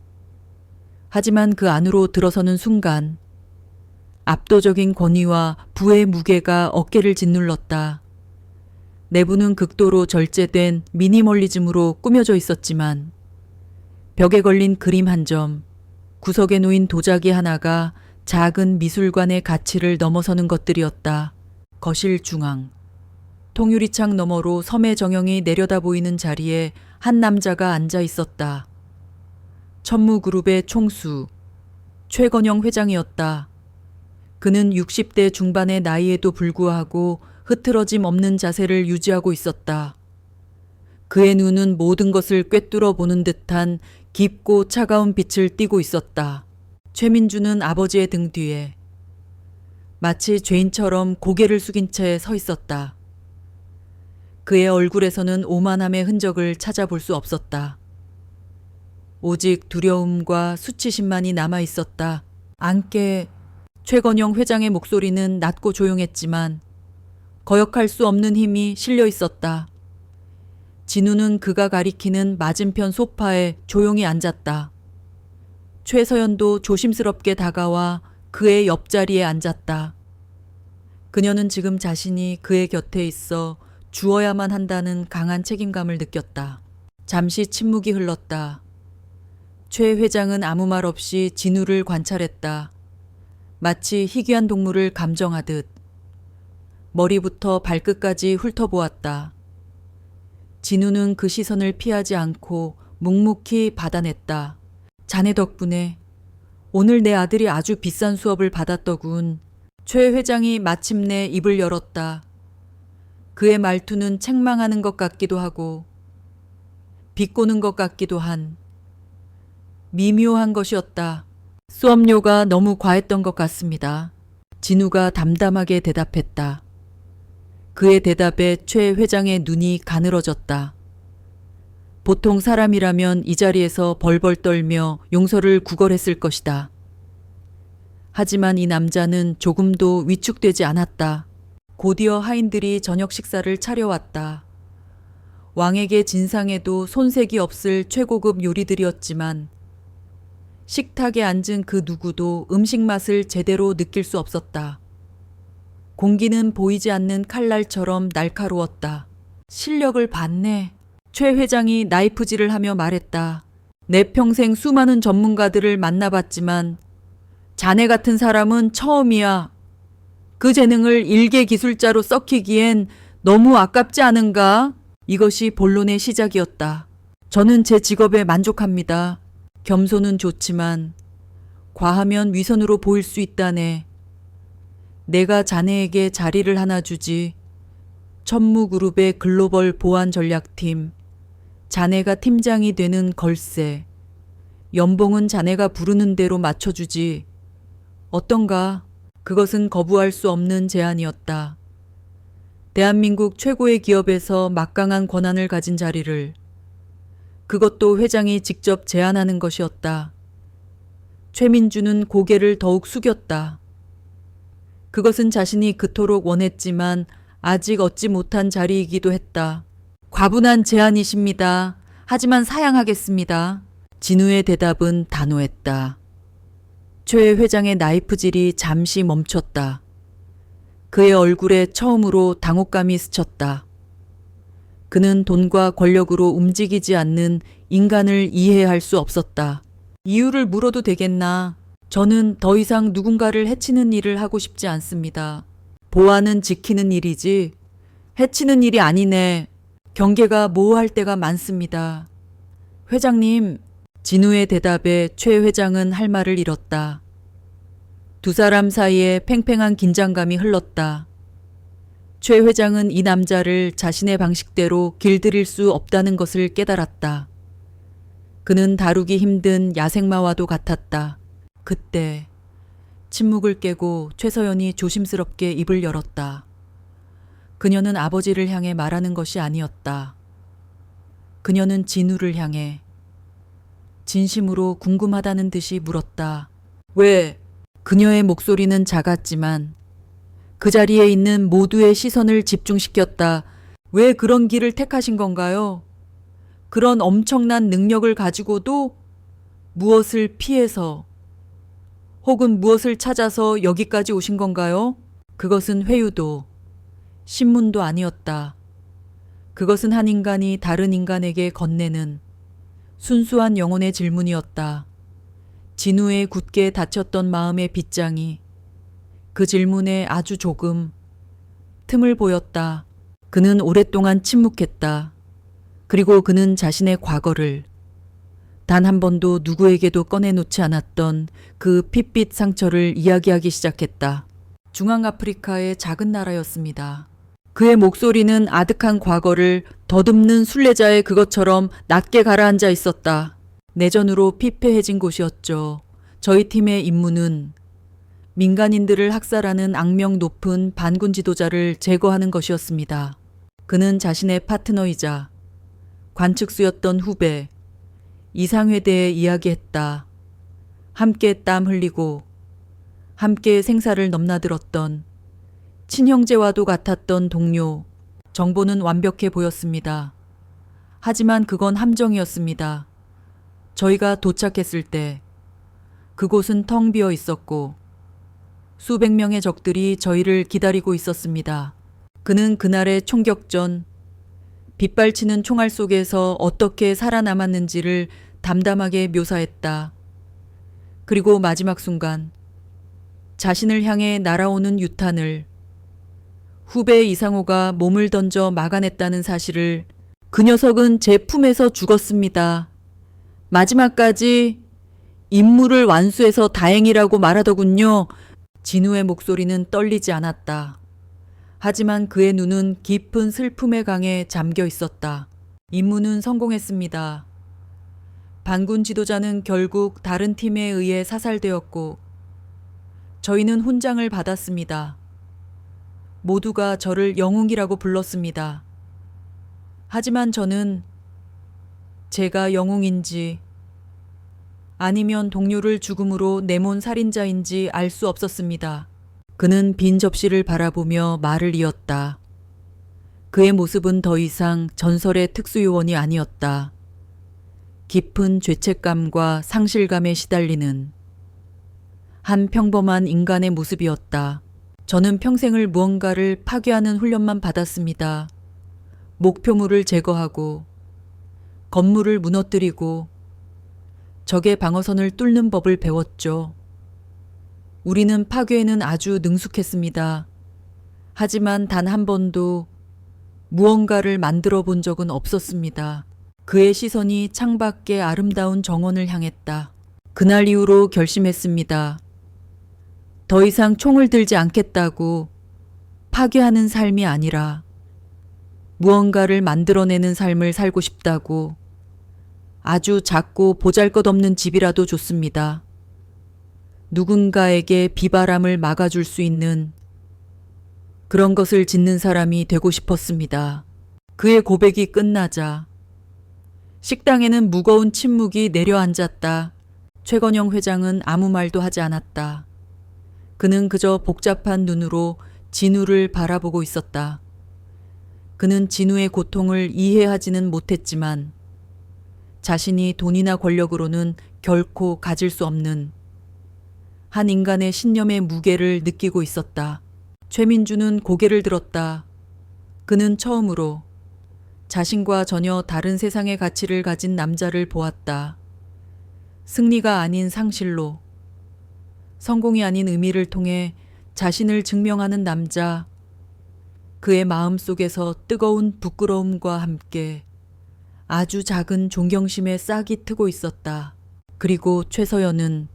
하지만 그 안으로 들어서는 순간 압도적인 권위와 부의 무게가 어깨를 짓눌렀다. 내부는 극도로 절제된 미니멀리즘으로 꾸며져 있었지만 벽에 걸린 그림 한 점, 구석에 놓인 도자기 하나가 작은 미술관의 가치를 넘어서는 것들이었다. 거실 중앙, 통유리창 너머로 섬의 정형이 내려다 보이는 자리에 한 남자가 앉아 있었다. 천무그룹의 총수, 최건영 회장이었다. 그는 60대 중반의 나이에도 불구하고 흐트러짐 없는 자세를 유지하고 있었다. 그의 눈은 모든 것을 꿰뚫어 보는 듯한 깊고 차가운 빛을 띠고 있었다. 최민주는 아버지의 등 뒤에 마치 죄인처럼 고개를 숙인 채 서 있었다. 그의 얼굴에서는 오만함의 흔적을 찾아볼 수 없었다. 오직 두려움과 수치심만이 남아 있었다. 안께 최건영 회장의 목소리는 낮고 조용했지만 거역할 수 없는 힘이 실려 있었다. 진우는 그가 가리키는 맞은편 소파에 조용히 앉았다. 최서연도 조심스럽게 다가와 그의 옆자리에 앉았다. 그녀는 지금 자신이 그의 곁에 있어 주어야만 한다는 강한 책임감을 느꼈다. 잠시 침묵이 흘렀다. 최 회장은 아무 말 없이 진우를 관찰했다. 마치 희귀한 동물을 감정하듯 머리부터 발끝까지 훑어보았다. 진우는 그 시선을 피하지 않고 묵묵히 받아냈다. 자네 덕분에 오늘 내 아들이 아주 비싼 수업을 받았더군. 최 회장이 마침내 입을 열었다. 그의 말투는 책망하는 것 같기도 하고 비꼬는 것 같기도 한 미묘한 것이었다. 수업료가 너무 과했던 것 같습니다. 진우가 담담하게 대답했다. 그의 대답에 최 회장의 눈이 가늘어졌다. 보통 사람이라면 이 자리에서 벌벌 떨며 용서를 구걸했을 것이다. 하지만 이 남자는 조금도 위축되지 않았다. 곧이어 하인들이 저녁 식사를 차려왔다. 왕에게 진상에도 손색이 없을 최고급 요리들이었지만 식탁에 앉은 그 누구도 음식 맛을 제대로 느낄 수 없었다. 공기는 보이지 않는 칼날처럼 날카로웠다. 실력을 봤네. 최 회장이 나이프질을 하며 말했다. 내 평생 수많은 전문가들을 만나봤지만 자네 같은 사람은 처음이야. 그 재능을 일개 기술자로 썩히기엔 너무 아깝지 않은가? 이것이 본론의 시작이었다. 저는 제 직업에 만족합니다. 겸손은 좋지만 과하면 위선으로 보일 수 있다네. 내가 자네에게 자리를 하나 주지. 천무그룹의 글로벌 보안 전략팀. 자네가 팀장이 되는 걸세. 연봉은 자네가 부르는 대로 맞춰주지. 어떤가? 그것은 거부할 수 없는 제안이었다. 대한민국 최고의 기업에서 막강한 권한을 가진 자리를 그것도 회장이 직접 제안하는 것이었다. 최민주는 고개를 더욱 숙였다. 그것은 자신이 그토록 원했지만 아직 얻지 못한 자리이기도 했다. 과분한 제안이십니다. 하지만 사양하겠습니다. 진우의 대답은 단호했다. 최 회장의 나이프질이 잠시 멈췄다. 그의 얼굴에 처음으로 당혹감이 스쳤다. 그는 돈과 권력으로 움직이지 않는 인간을 이해할 수 없었다. 이유를 물어도 되겠나? 저는 더 이상 누군가를 해치는 일을 하고 싶지 않습니다. 보안은 지키는 일이지 해치는 일이 아니네. 경계가 모호할 때가 많습니다. 회장님, 진우의 대답에 최 회장은 할 말을 잃었다. 두 사람 사이에 팽팽한 긴장감이 흘렀다. 최 회장은 이 남자를 자신의 방식대로 길들일 수 없다는 것을 깨달았다. 그는 다루기 힘든 야생마와도 같았다. 그때 침묵을 깨고 최서연이 조심스럽게 입을 열었다. 그녀는 아버지를 향해 말하는 것이 아니었다. 그녀는 진우를 향해 진심으로 궁금하다는 듯이 물었다. 왜? 그녀의 목소리는 작았지만 그 자리에 있는 모두의 시선을 집중시켰다. 왜 그런 길을 택하신 건가요? 그런 엄청난 능력을 가지고도 무엇을 피해서 혹은 무엇을 찾아서 여기까지 오신 건가요? 그것은 회유도 신문도 아니었다. 그것은 한 인간이 다른 인간에게 건네는 순수한 영혼의 질문이었다. 진우의 굳게 닫혔던 마음의 빗장이 그 질문에 아주 조금 틈을 보였다. 그는 오랫동안 침묵했다. 그리고 그는 자신의 과거를 단 한 번도 누구에게도 꺼내놓지 않았던 그 핏빛 상처를 이야기하기 시작했다. 중앙아프리카의 작은 나라였습니다. 그의 목소리는 아득한 과거를 더듬는 순례자의 그것처럼 낮게 가라앉아 있었다. 내전으로 피폐해진 곳이었죠. 저희 팀의 임무는 민간인들을 학살하는 악명 높은 반군 지도자를 제거하는 것이었습니다. 그는 자신의 파트너이자 관측수였던 후배 이상회대에 이야기했다. 함께 땀 흘리고 함께 생사를 넘나들었던 친형제와도 같았던 동료. 정보는 완벽해 보였습니다. 하지만 그건 함정이었습니다. 저희가 도착했을 때 그곳은 텅 비어 있었고 수백 명의 적들이 저희를 기다리고 있었습니다. 그는 그날의 총격 전 빗발치는 총알 속에서 어떻게 살아남았는지를 담담하게 묘사했다. 그리고 마지막 순간 자신을 향해 날아오는 유탄을 후배 이상호가 몸을 던져 막아냈다는 사실을 그 녀석은 제 품에서 죽었습니다. 마지막까지 임무를 완수해서 다행이라고 말하더군요. 진우의 목소리는 떨리지 않았다. 하지만 그의 눈은 깊은 슬픔의 강에 잠겨 있었다. 임무는 성공했습니다. 반군 지도자는 결국 다른 팀에 의해 사살되었고 저희는 훈장을 받았습니다. 모두가 저를 영웅이라고 불렀습니다. 하지만 저는 제가 영웅인지 아니면 동료를 죽음으로 내몬 살인자인지 알 수 없었습니다. 그는 빈 접시를 바라보며 말을 이었다. 그의 모습은 더 이상 전설의 특수요원이 아니었다. 깊은 죄책감과 상실감에 시달리는 한 평범한 인간의 모습이었다. 저는 평생을 무언가를 파괴하는 훈련만 받았습니다. 목표물을 제거하고 건물을 무너뜨리고 적의 방어선을 뚫는 법을 배웠죠. 우리는 파괴에는 아주 능숙했습니다. 하지만 단 한 번도 무언가를 만들어 본 적은 없었습니다. 그의 시선이 창밖의 아름다운 정원을 향했다. 그날 이후로 결심했습니다. 더 이상 총을 들지 않겠다고. 파괴하는 삶이 아니라 무언가를 만들어내는 삶을 살고 싶다고. 아주 작고 보잘것없는 집이라도 좋습니다. 누군가에게 비바람을 막아줄 수 있는 그런 것을 짓는 사람이 되고 싶었습니다. 그의 고백이 끝나자 식당에는 무거운 침묵이 내려앉았다. 최건영 회장은 아무 말도 하지 않았다. 그는 그저 복잡한 눈으로 진우를 바라보고 있었다. 그는 진우의 고통을 이해하지는 못했지만 자신이 돈이나 권력으로는 결코 가질 수 없는 한 인간의 신념의 무게를 느끼고 있었다. 최민주는 고개를 들었다. 그는 처음으로 자신과 전혀 다른 세상의 가치를 가진 남자를 보았다. 승리가 아닌 상실로, 성공이 아닌 의미를 통해 자신을 증명하는 남자. 그의 마음 속에서 뜨거운 부끄러움과 함께 아주 작은 존경심의 싹이 트고 있었다. 그리고 최서연은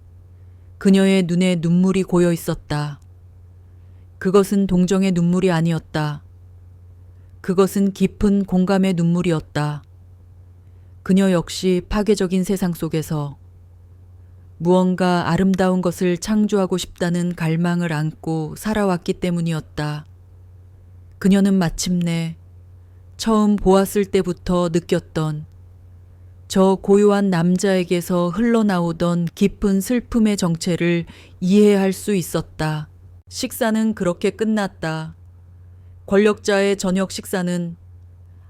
그녀의 눈에 눈물이 고여 있었다. 그것은 동정의 눈물이 아니었다. 그것은 깊은 공감의 눈물이었다. 그녀 역시 파괴적인 세상 속에서 무언가 아름다운 것을 창조하고 싶다는 갈망을 안고 살아왔기 때문이었다. 그녀는 마침내 처음 보았을 때부터 느꼈던 저 고요한 남자에게서 흘러나오던 깊은 슬픔의 정체를 이해할 수 있었다. 식사는 그렇게 끝났다. 권력자의 저녁 식사는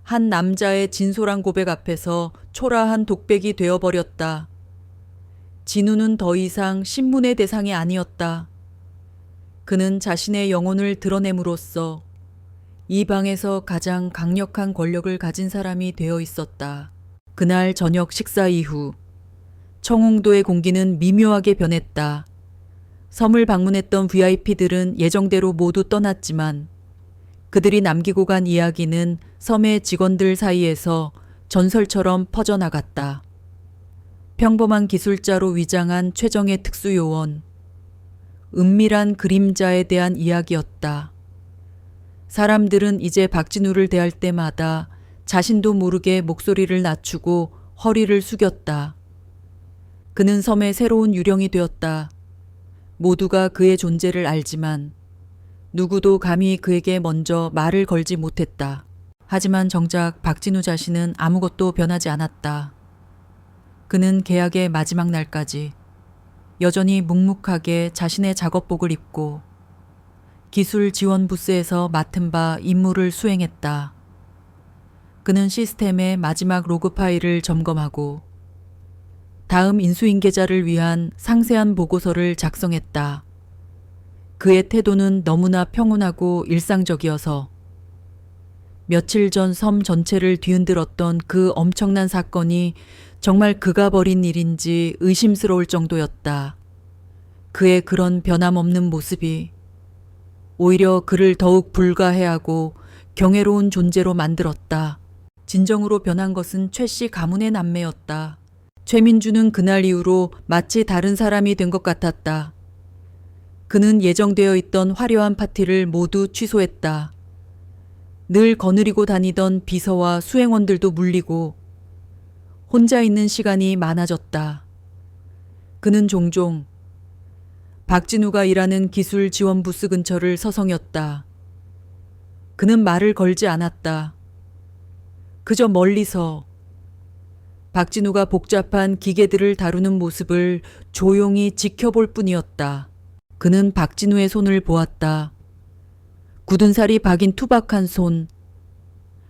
한 남자의 진솔한 고백 앞에서 초라한 독백이 되어버렸다. 진우는 더 이상 신문의 대상이 아니었다. 그는 자신의 영혼을 드러냄으로써 이 방에서 가장 강력한 권력을 가진 사람이 되어 있었다. 그날 저녁 식사 이후 청웅도의 공기는 미묘하게 변했다. 섬을 방문했던 VIP들은 예정대로 모두 떠났지만 그들이 남기고 간 이야기는 섬의 직원들 사이에서 전설처럼 퍼져나갔다. 평범한 기술자로 위장한 최정의 특수요원, 은밀한 그림자에 대한 이야기였다. 사람들은 이제 박진우를 대할 때마다 자신도 모르게 목소리를 낮추고 허리를 숙였다. 그는 섬의 새로운 유령이 되었다. 모두가 그의 존재를 알지만 누구도 감히 그에게 먼저 말을 걸지 못했다. 하지만 정작 박진우 자신은 아무것도 변하지 않았다. 그는 계약의 마지막 날까지 여전히 묵묵하게 자신의 작업복을 입고 기술 지원 부스에서 맡은 바 임무를 수행했다. 그는 시스템의 마지막 로그 파일을 점검하고 다음 인수인계자를 위한 상세한 보고서를 작성했다. 그의 태도는 너무나 평온하고 일상적이어서 며칠 전 섬 전체를 뒤흔들었던 그 엄청난 사건이 정말 그가 벌인 일인지 의심스러울 정도였다. 그의 그런 변함없는 모습이 오히려 그를 더욱 불가해하고 경외로운 존재로 만들었다. 진정으로 변한 것은 최 씨 가문의 남매였다. 최민주는 그날 이후로 마치 다른 사람이 된 것 같았다. 그는 예정되어 있던 화려한 파티를 모두 취소했다. 늘 거느리고 다니던 비서와 수행원들도 물리고 혼자 있는 시간이 많아졌다. 그는 종종 박진우가 일하는 기술 지원 부스 근처를 서성였다. 그는 말을 걸지 않았다. 그저 멀리서 박진우가 복잡한 기계들을 다루는 모습을 조용히 지켜볼 뿐이었다. 그는 박진우의 손을 보았다. 굳은 살이 박인 투박한 손.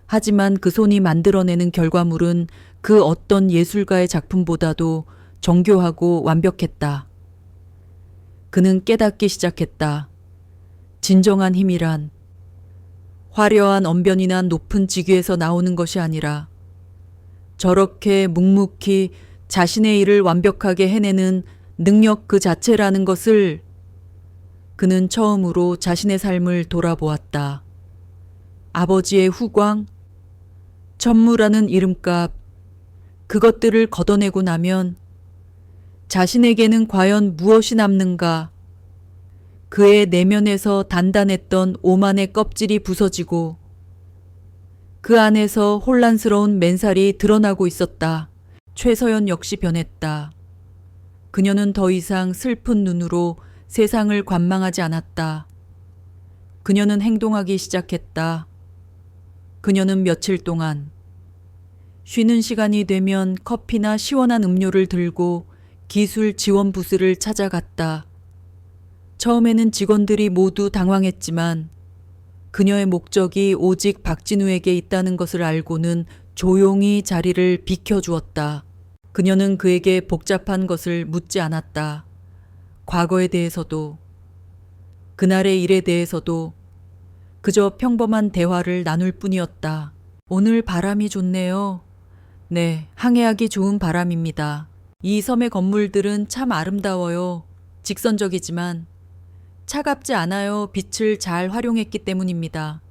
하지만 그 손이 만들어내는 결과물은 그 어떤 예술가의 작품보다도 정교하고 완벽했다. 그는 깨닫기 시작했다. 진정한 힘이란 화려한 언변이나 높은 직위에서 나오는 것이 아니라 저렇게 묵묵히 자신의 일을 완벽하게 해내는 능력 그 자체라는 것을 그는 처음으로 자신의 삶을 돌아보았다. 아버지의 후광, 전무라는 이름값, 그것들을 걷어내고 나면 자신에게는 과연 무엇이 남는가? 그의 내면에서 단단했던 오만의 껍질이 부서지고 그 안에서 혼란스러운 맨살이 드러나고 있었다. 최서연 역시 변했다. 그녀는 더 이상 슬픈 눈으로 세상을 관망하지 않았다. 그녀는 행동하기 시작했다. 그녀는 며칠 동안 쉬는 시간이 되면 커피나 시원한 음료를 들고 기술 지원 부스를 찾아갔다. 처음에는 직원들이 모두 당황했지만 그녀의 목적이 오직 박진우에게 있다는 것을 알고는 조용히 자리를 비켜주었다. 그녀는 그에게 복잡한 것을 묻지 않았다. 과거에 대해서도 그날의 일에 대해서도 그저 평범한 대화를 나눌 뿐이었다. 오늘 바람이 좋네요. 네, 항해하기 좋은 바람입니다. 이 섬의 건물들은 참 아름다워요. 직선적이지만 차갑지 않아요. 빛을 잘 활용했기 때문입니다.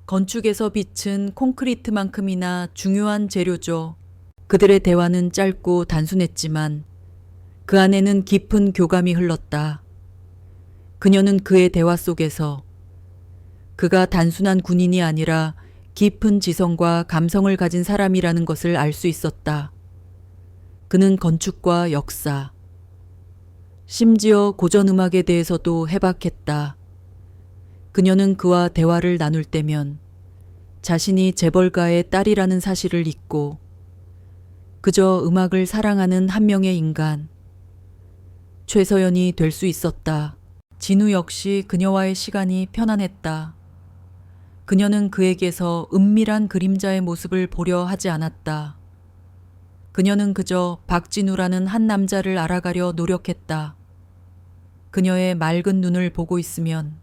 건축에서 빛은 콘크리트만큼이나 중요한 재료죠. 그들의 대화는 짧고 단순했지만 그 안에는 깊은 교감이 흘렀다. 그녀는 그의 대화 속에서 그가 단순한 군인이 아니라 깊은 지성과 감성을 가진 사람이라는 것을 알 수 있었다. 그는 건축과 역사, 심지어 고전 음악에 대해서도 해박했다. 그녀는 그와 대화를 나눌 때면 자신이 재벌가의 딸이라는 사실을 잊고 그저 음악을 사랑하는 한 명의 인간, 최서연이 될 수 있었다. 진우 역시 그녀와의 시간이 편안했다. 그녀는 그에게서 은밀한 그림자의 모습을 보려 하지 않았다. 그녀는 그저 박진우라는 한 남자를 알아가려 노력했다. 그녀의 맑은 눈을 보고 있으면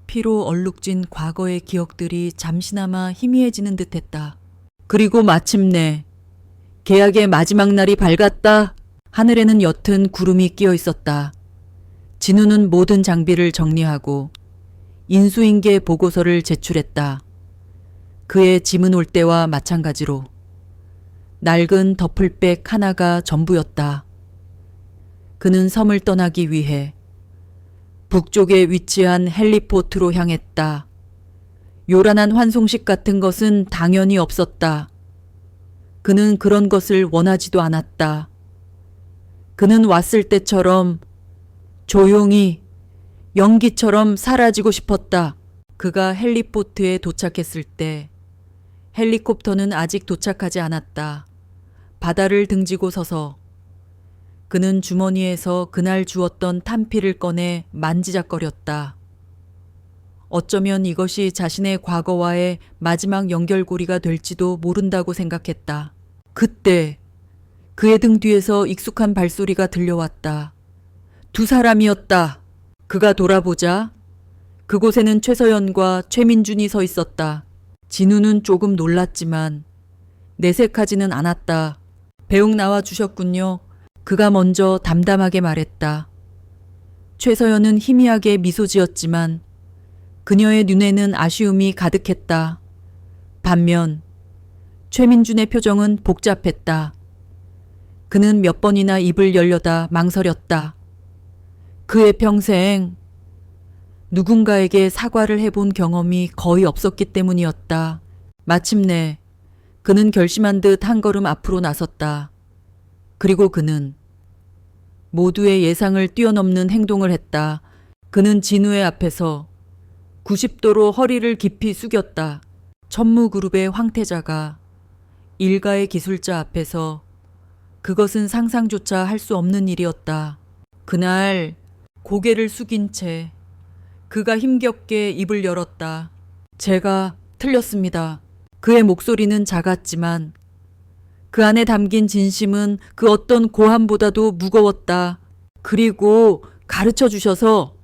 피로 얼룩진 과거의 기억들이 잠시나마 희미해지는 듯했다. 그리고 마침내 계약의 마지막 날이 밝았다. 하늘에는 옅은 구름이 끼어 있었다. 진우는 모든 장비를 정리하고 인수인계 보고서를 제출했다. 그의 짐은 올 때와 마찬가지로 낡은 더플백 하나가 전부였다. 그는 섬을 떠나기 위해 북쪽에 위치한 헬리포트로 향했다. 요란한 환송식 같은 것은 당연히 없었다. 그는 그런 것을 원하지도 않았다. 그는 왔을 때처럼 조용히 연기처럼 사라지고 싶었다. 그가 헬리포트에 도착했을 때 헬리콥터는 아직 도착하지 않았다. 바다를 등지고 서서 그는 주머니에서 그날 주었던 탄피를 꺼내 만지작거렸다. 어쩌면 이것이 자신의 과거와의 마지막 연결고리가 될지도 모른다고 생각했다. 그때 그의 등 뒤에서 익숙한 발소리가 들려왔다. 두 사람이었다. 그가 돌아보자 그곳에는 최서연과 최민준이 서 있었다. 진우는 조금 놀랐지만 내색하지는 않았다. 배웅 나와주셨군요. 그가 먼저 담담하게 말했다. 최서연은 희미하게 미소 지었지만 그녀의 눈에는 아쉬움이 가득했다. 반면 최민준의 표정은 복잡했다. 그는 몇 번이나 입을 열려다 망설였다. 그의 평생 누군가에게 사과를 해본 경험이 거의 없었기 때문이었다. 마침내 그는 결심한 듯 한 걸음 앞으로 나섰다. 그리고 그는 모두의 예상을 뛰어넘는 행동을 했다. 그는 진우의 앞에서 90도로 허리를 깊이 숙였다. 천무그룹의 황태자가 일가의 기술자 앞에서 그것은 상상조차 할 수 없는 일이었다. 그날 고개를 숙인 채 그가 힘겹게 입을 열었다. 제가 틀렸습니다. 그의 목소리는 작았지만 그 안에 담긴 진심은 그 어떤 고함보다도 무거웠다. 그리고 가르쳐 주셔서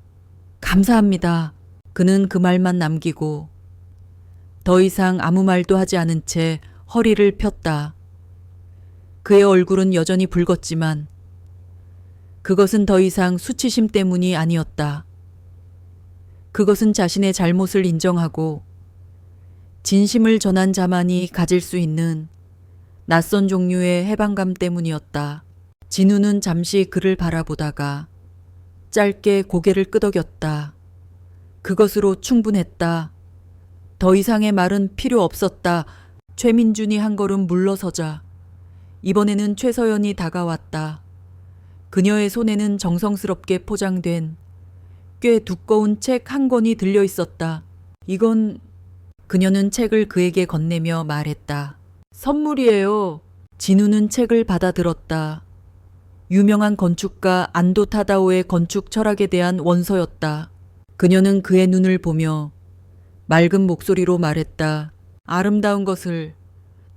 감사합니다. 그는 그 말만 남기고 더 이상 아무 말도 하지 않은 채 허리를 폈다. 그의 얼굴은 여전히 붉었지만 그것은 더 이상 수치심 때문이 아니었다. 그것은 자신의 잘못을 인정하고 진심을 전한 자만이 가질 수 있는 낯선 종류의 해방감 때문이었다. 진우는 잠시 그를 바라보다가 짧게 고개를 끄덕였다. 그것으로 충분했다. 더 이상의 말은 필요 없었다. 최민준이 한 걸음 물러서자 이번에는 최서연이 다가왔다. 그녀의 손에는 정성스럽게 포장된 꽤 두꺼운 책 한 권이 들려 있었다. 이건 그녀는 책을 그에게 건네며 말했다. 선물이에요. 진우는 책을 받아들었다. 유명한 건축가 안도 타다오의 건축 철학에 대한 원서였다. 그녀는 그의 눈을 보며 맑은 목소리로 말했다. 아름다운 것을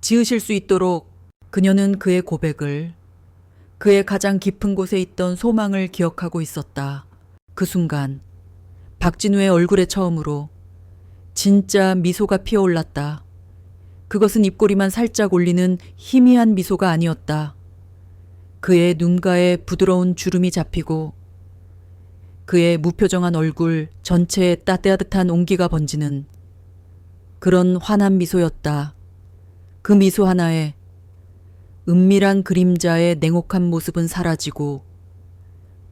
지으실 수 있도록. 그녀는 그의 고백을, 그의 가장 깊은 곳에 있던 소망을 기억하고 있었다. 그 순간 박진우의 얼굴에 처음으로 진짜 미소가 피어올랐다. 그것은 입꼬리만 살짝 올리는 희미한 미소가 아니었다. 그의 눈가에 부드러운 주름이 잡히고 그의 무표정한 얼굴 전체에 따뜻한 온기가 번지는 그런 환한 미소였다. 그 미소 하나에 은밀한 그림자의 냉혹한 모습은 사라지고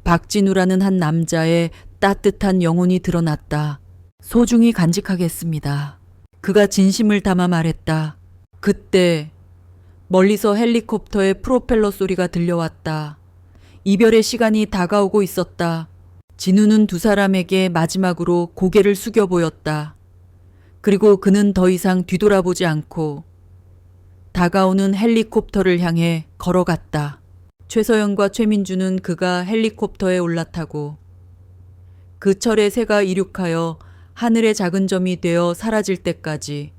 박진우라는 한 남자의 따뜻한 영혼이 드러났다. 소중히 간직하겠습니다. 그가 진심을 담아 말했다. 그때 멀리서 헬리콥터의 프로펠러 소리가 들려왔다. 이별의 시간이 다가오고 있었다. 진우는 두 사람에게 마지막으로 고개를 숙여 보였다. 그리고 그는 더 이상 뒤돌아보지 않고 다가오는 헬리콥터를 향해 걸어갔다. 최서연과 최민주는 그가 헬리콥터에 올라타고 그 철의 새가 이륙하여 하늘의 작은 점이 되어 사라질 때까지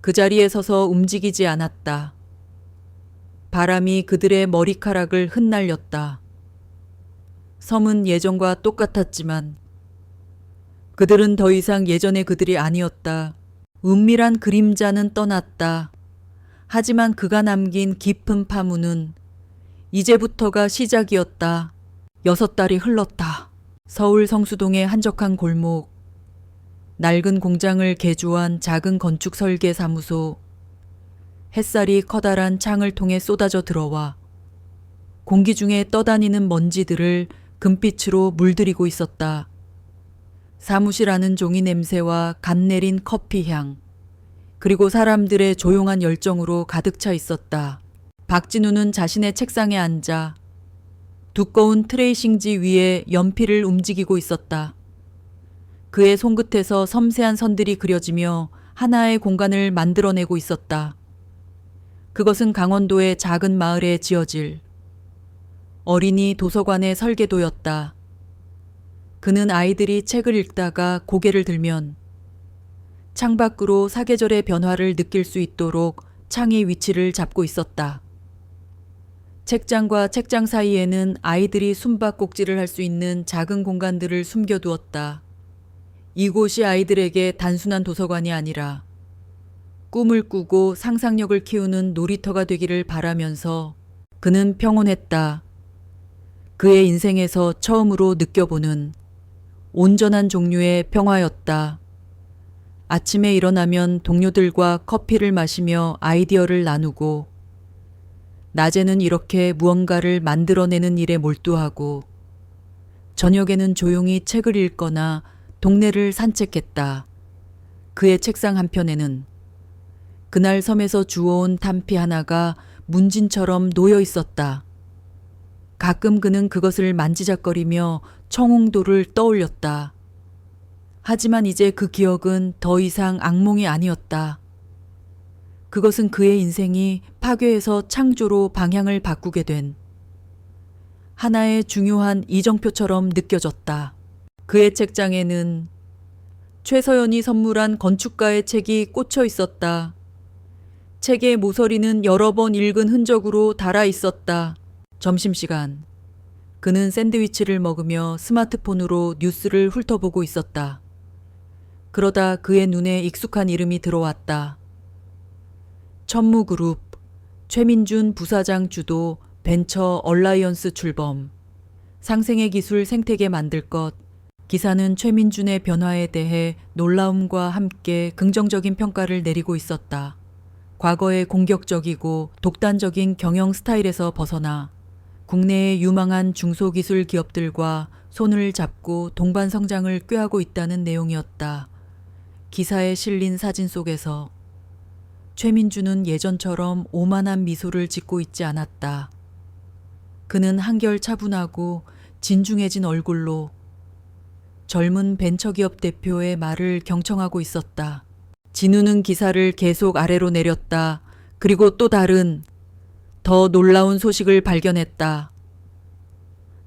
그 자리에 서서 움직이지 않았다. 바람이 그들의 머리카락을 흩날렸다. 섬은 예전과 똑같았지만 그들은 더 이상 예전의 그들이 아니었다. 은밀한 그림자는 떠났다. 하지만 그가 남긴 깊은 파문은 이제부터가 시작이었다. 6달이 흘렀다. 서울 성수동의 한적한 골목, 낡은 공장을 개조한 작은 건축 설계 사무소, 햇살이 커다란 창을 통해 쏟아져 들어와 공기 중에 떠다니는 먼지들을 금빛으로 물들이고 있었다. 사무실 안은 종이 냄새와 갓 내린 커피 향, 그리고 사람들의 조용한 열정으로 가득 차 있었다. 박진우는 자신의 책상에 앉아 두꺼운 트레이싱지 위에 연필을 움직이고 있었다. 그의 손끝에서 섬세한 선들이 그려지며 하나의 공간을 만들어내고 있었다. 그것은 강원도의 작은 마을에 지어질 어린이 도서관의 설계도였다. 그는 아이들이 책을 읽다가 고개를 들면 창밖으로 사계절의 변화를 느낄 수 있도록 창의 위치를 잡고 있었다. 책장과 책장 사이에는 아이들이 숨바꼭질을 할 수 있는 작은 공간들을 숨겨두었다. 이곳이 아이들에게 단순한 도서관이 아니라 꿈을 꾸고 상상력을 키우는 놀이터가 되기를 바라면서 그는 평온했다. 그의 인생에서 처음으로 느껴보는 온전한 종류의 평화였다. 아침에 일어나면 동료들과 커피를 마시며 아이디어를 나누고 낮에는 이렇게 무언가를 만들어내는 일에 몰두하고 저녁에는 조용히 책을 읽거나 동네를 산책했다. 그의 책상 한편에는 그날 섬에서 주워온 단피 하나가 문진처럼 놓여 있었다. 가끔 그는 그것을 만지작거리며 청홍도를 떠올렸다. 하지만 이제 그 기억은 더 이상 악몽이 아니었다. 그것은 그의 인생이 파괴에서 창조로 방향을 바꾸게 된 하나의 중요한 이정표처럼 느껴졌다. 그의 책장에는 최서연이 선물한 건축가의 책이 꽂혀 있었다. 책의 모서리는 여러 번 읽은 흔적으로 달아 있었다. 점심시간. 그는 샌드위치를 먹으며 스마트폰으로 뉴스를 훑어보고 있었다. 그러다 그의 눈에 익숙한 이름이 들어왔다. 천무그룹, 최민준 부사장 주도 벤처 얼라이언스 출범, 상생의 기술 생태계 만들 것. 기사는 최민준의 변화에 대해 놀라움과 함께 긍정적인 평가를 내리고 있었다. 과거의 공격적이고 독단적인 경영 스타일에서 벗어나 국내의 유망한 중소기술 기업들과 손을 잡고 동반 성장을 꾀하고 있다는 내용이었다. 기사에 실린 사진 속에서 최민주는 예전처럼 오만한 미소를 짓고 있지 않았다. 그는 한결 차분하고 진중해진 얼굴로 젊은 벤처기업 대표의 말을 경청하고 있었다. 진우는 기사를 계속 아래로 내렸다. 그리고 또 다른 더 놀라운 소식을 발견했다.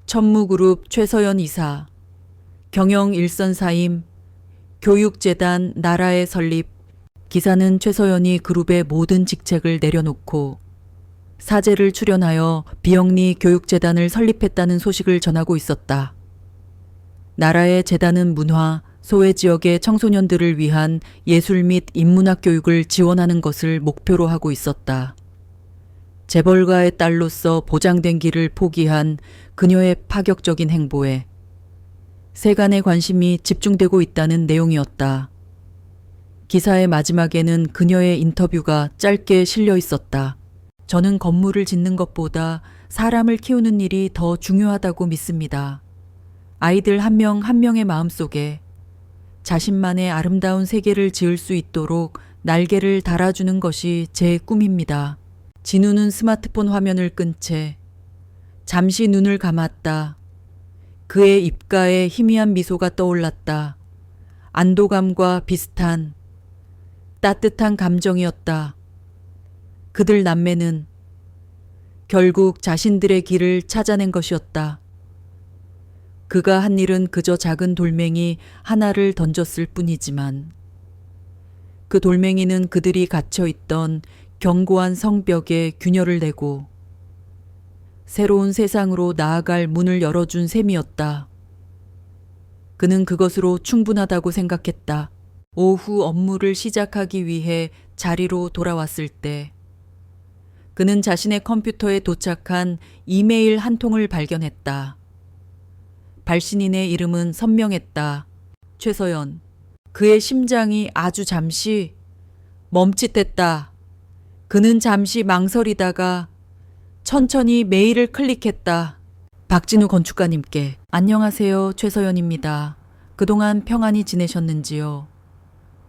천무그룹 최서연 이사, 경영 일선 사임, 교육재단 나라의 설립. 기사는 최서연이 그룹의 모든 직책을 내려놓고 사제를 출연하여 비영리 교육재단을 설립했다는 소식을 전하고 있었다. 나라의 재단은 문화, 소외 지역의 청소년들을 위한 예술 및 인문학 교육을 지원하는 것을 목표로 하고 있었다. 재벌가의 딸로서 보장된 길을 포기한 그녀의 파격적인 행보에 세간의 관심이 집중되고 있다는 내용이었다. 기사의 마지막에는 그녀의 인터뷰가 짧게 실려 있었다. 저는 건물을 짓는 것보다 사람을 키우는 일이 더 중요하다고 믿습니다. 아이들 한 명 한 명의 마음속에 자신만의 아름다운 세계를 지을 수 있도록 날개를 달아주는 것이 제 꿈입니다. 진우는 스마트폰 화면을 끈 채 잠시 눈을 감았다. 그의 입가에 희미한 미소가 떠올랐다. 안도감과 비슷한 따뜻한 감정이었다. 그들 남매는 결국 자신들의 길을 찾아낸 것이었다. 그가 한 일은 그저 작은 돌멩이 하나를 던졌을 뿐이지만 그 돌멩이는 그들이 갇혀 있던 견고한 성벽에 균열을 내고 새로운 세상으로 나아갈 문을 열어준 셈이었다. 그는 그것으로 충분하다고 생각했다. 오후 업무를 시작하기 위해 자리로 돌아왔을 때 그는 자신의 컴퓨터에 도착한 이메일 한 통을 발견했다. 발신인의 이름은 선명했다. 최서연. 그의 심장이 아주 잠시 멈칫했다. 그는 잠시 망설이다가 천천히 메일을 클릭했다. 박진우 건축가님께. 안녕하세요. 최서연입니다. 그동안 평안히 지내셨는지요?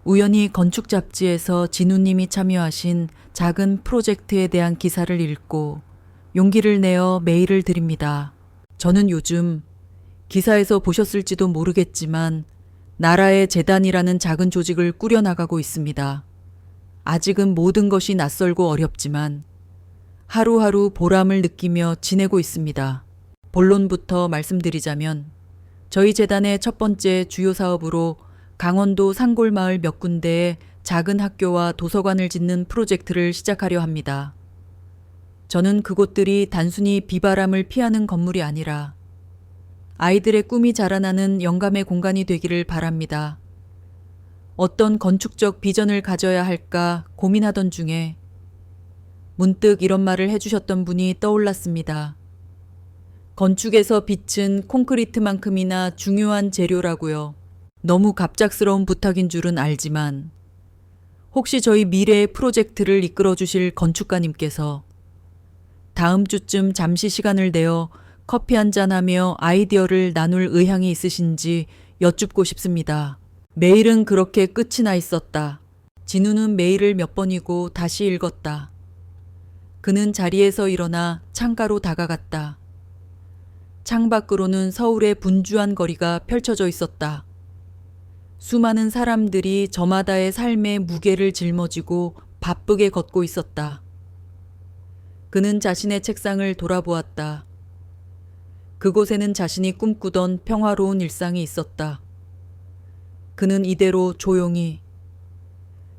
우연히 건축 잡지에서 진우님이 참여하신 작은 프로젝트에 대한 기사를 읽고 용기를 내어 메일을 드립니다. 저는 요즘 기사에서 보셨을지도 모르겠지만 나라의 재단이라는 작은 조직을 꾸려나가고 있습니다. 아직은 모든 것이 낯설고 어렵지만 하루하루 보람을 느끼며 지내고 있습니다. 본론부터 말씀드리자면 저희 재단의 첫 번째 주요 사업으로 강원도 산골마을 몇 군데에 작은 학교와 도서관을 짓는 프로젝트를 시작하려 합니다. 저는 그곳들이 단순히 비바람을 피하는 건물이 아니라 아이들의 꿈이 자라나는 영감의 공간이 되기를 바랍니다. 어떤 건축적 비전을 가져야 할까 고민하던 중에 문득 이런 말을 해주셨던 분이 떠올랐습니다. 건축에서 빛은 콘크리트만큼이나 중요한 재료라고요. 너무 갑작스러운 부탁인 줄은 알지만 혹시 저희 미래의 프로젝트를 이끌어 주실 건축가님께서 다음 주쯤 잠시 시간을 내어 커피 한잔하며 아이디어를 나눌 의향이 있으신지 여쭙고 싶습니다. 메일은 그렇게 끝이 나 있었다. 진우는 메일을 몇 번이고 다시 읽었다. 그는 자리에서 일어나 창가로 다가갔다. 창밖으로는 서울의 분주한 거리가 펼쳐져 있었다. 수많은 사람들이 저마다의 삶의 무게를 짊어지고 바쁘게 걷고 있었다. 그는 자신의 책상을 돌아보았다. 그곳에는 자신이 꿈꾸던 평화로운 일상이 있었다. 그는 이대로 조용히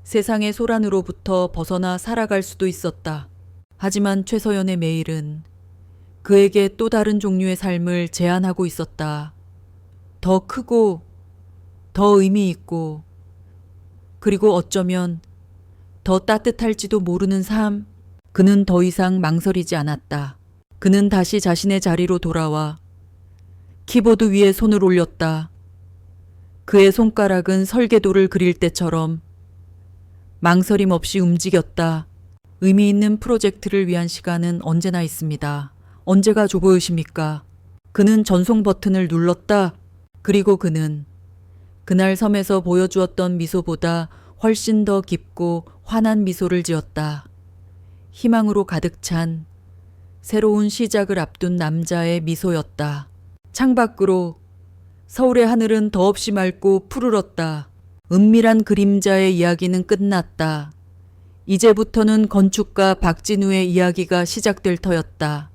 세상의 소란으로부터 벗어나 살아갈 수도 있었다. 하지만 최서연의 메일은 그에게 또 다른 종류의 삶을 제안하고 있었다. 더 크고 더 의미 있고 그리고 어쩌면 더 따뜻할지도 모르는 삶. 그는 더 이상 망설이지 않았다. 그는 다시 자신의 자리로 돌아와 키보드 위에 손을 올렸다. 그의 손가락은 설계도를 그릴 때처럼 망설임 없이 움직였다. 의미 있는 프로젝트를 위한 시간은 언제나 있습니다. 언제가 좁으십니까? 그는 전송 버튼을 눌렀다. 그리고 그는 그날 섬에서 보여주었던 미소보다 훨씬 더 깊고 환한 미소를 지었다. 희망으로 가득 찬 새로운 시작을 앞둔 남자의 미소였다. 창밖으로 서울의 하늘은 더없이 맑고 푸르렀다. 은밀한 그림자의 이야기는 끝났다. 이제부터는 건축가 박진우의 이야기가 시작될 터였다.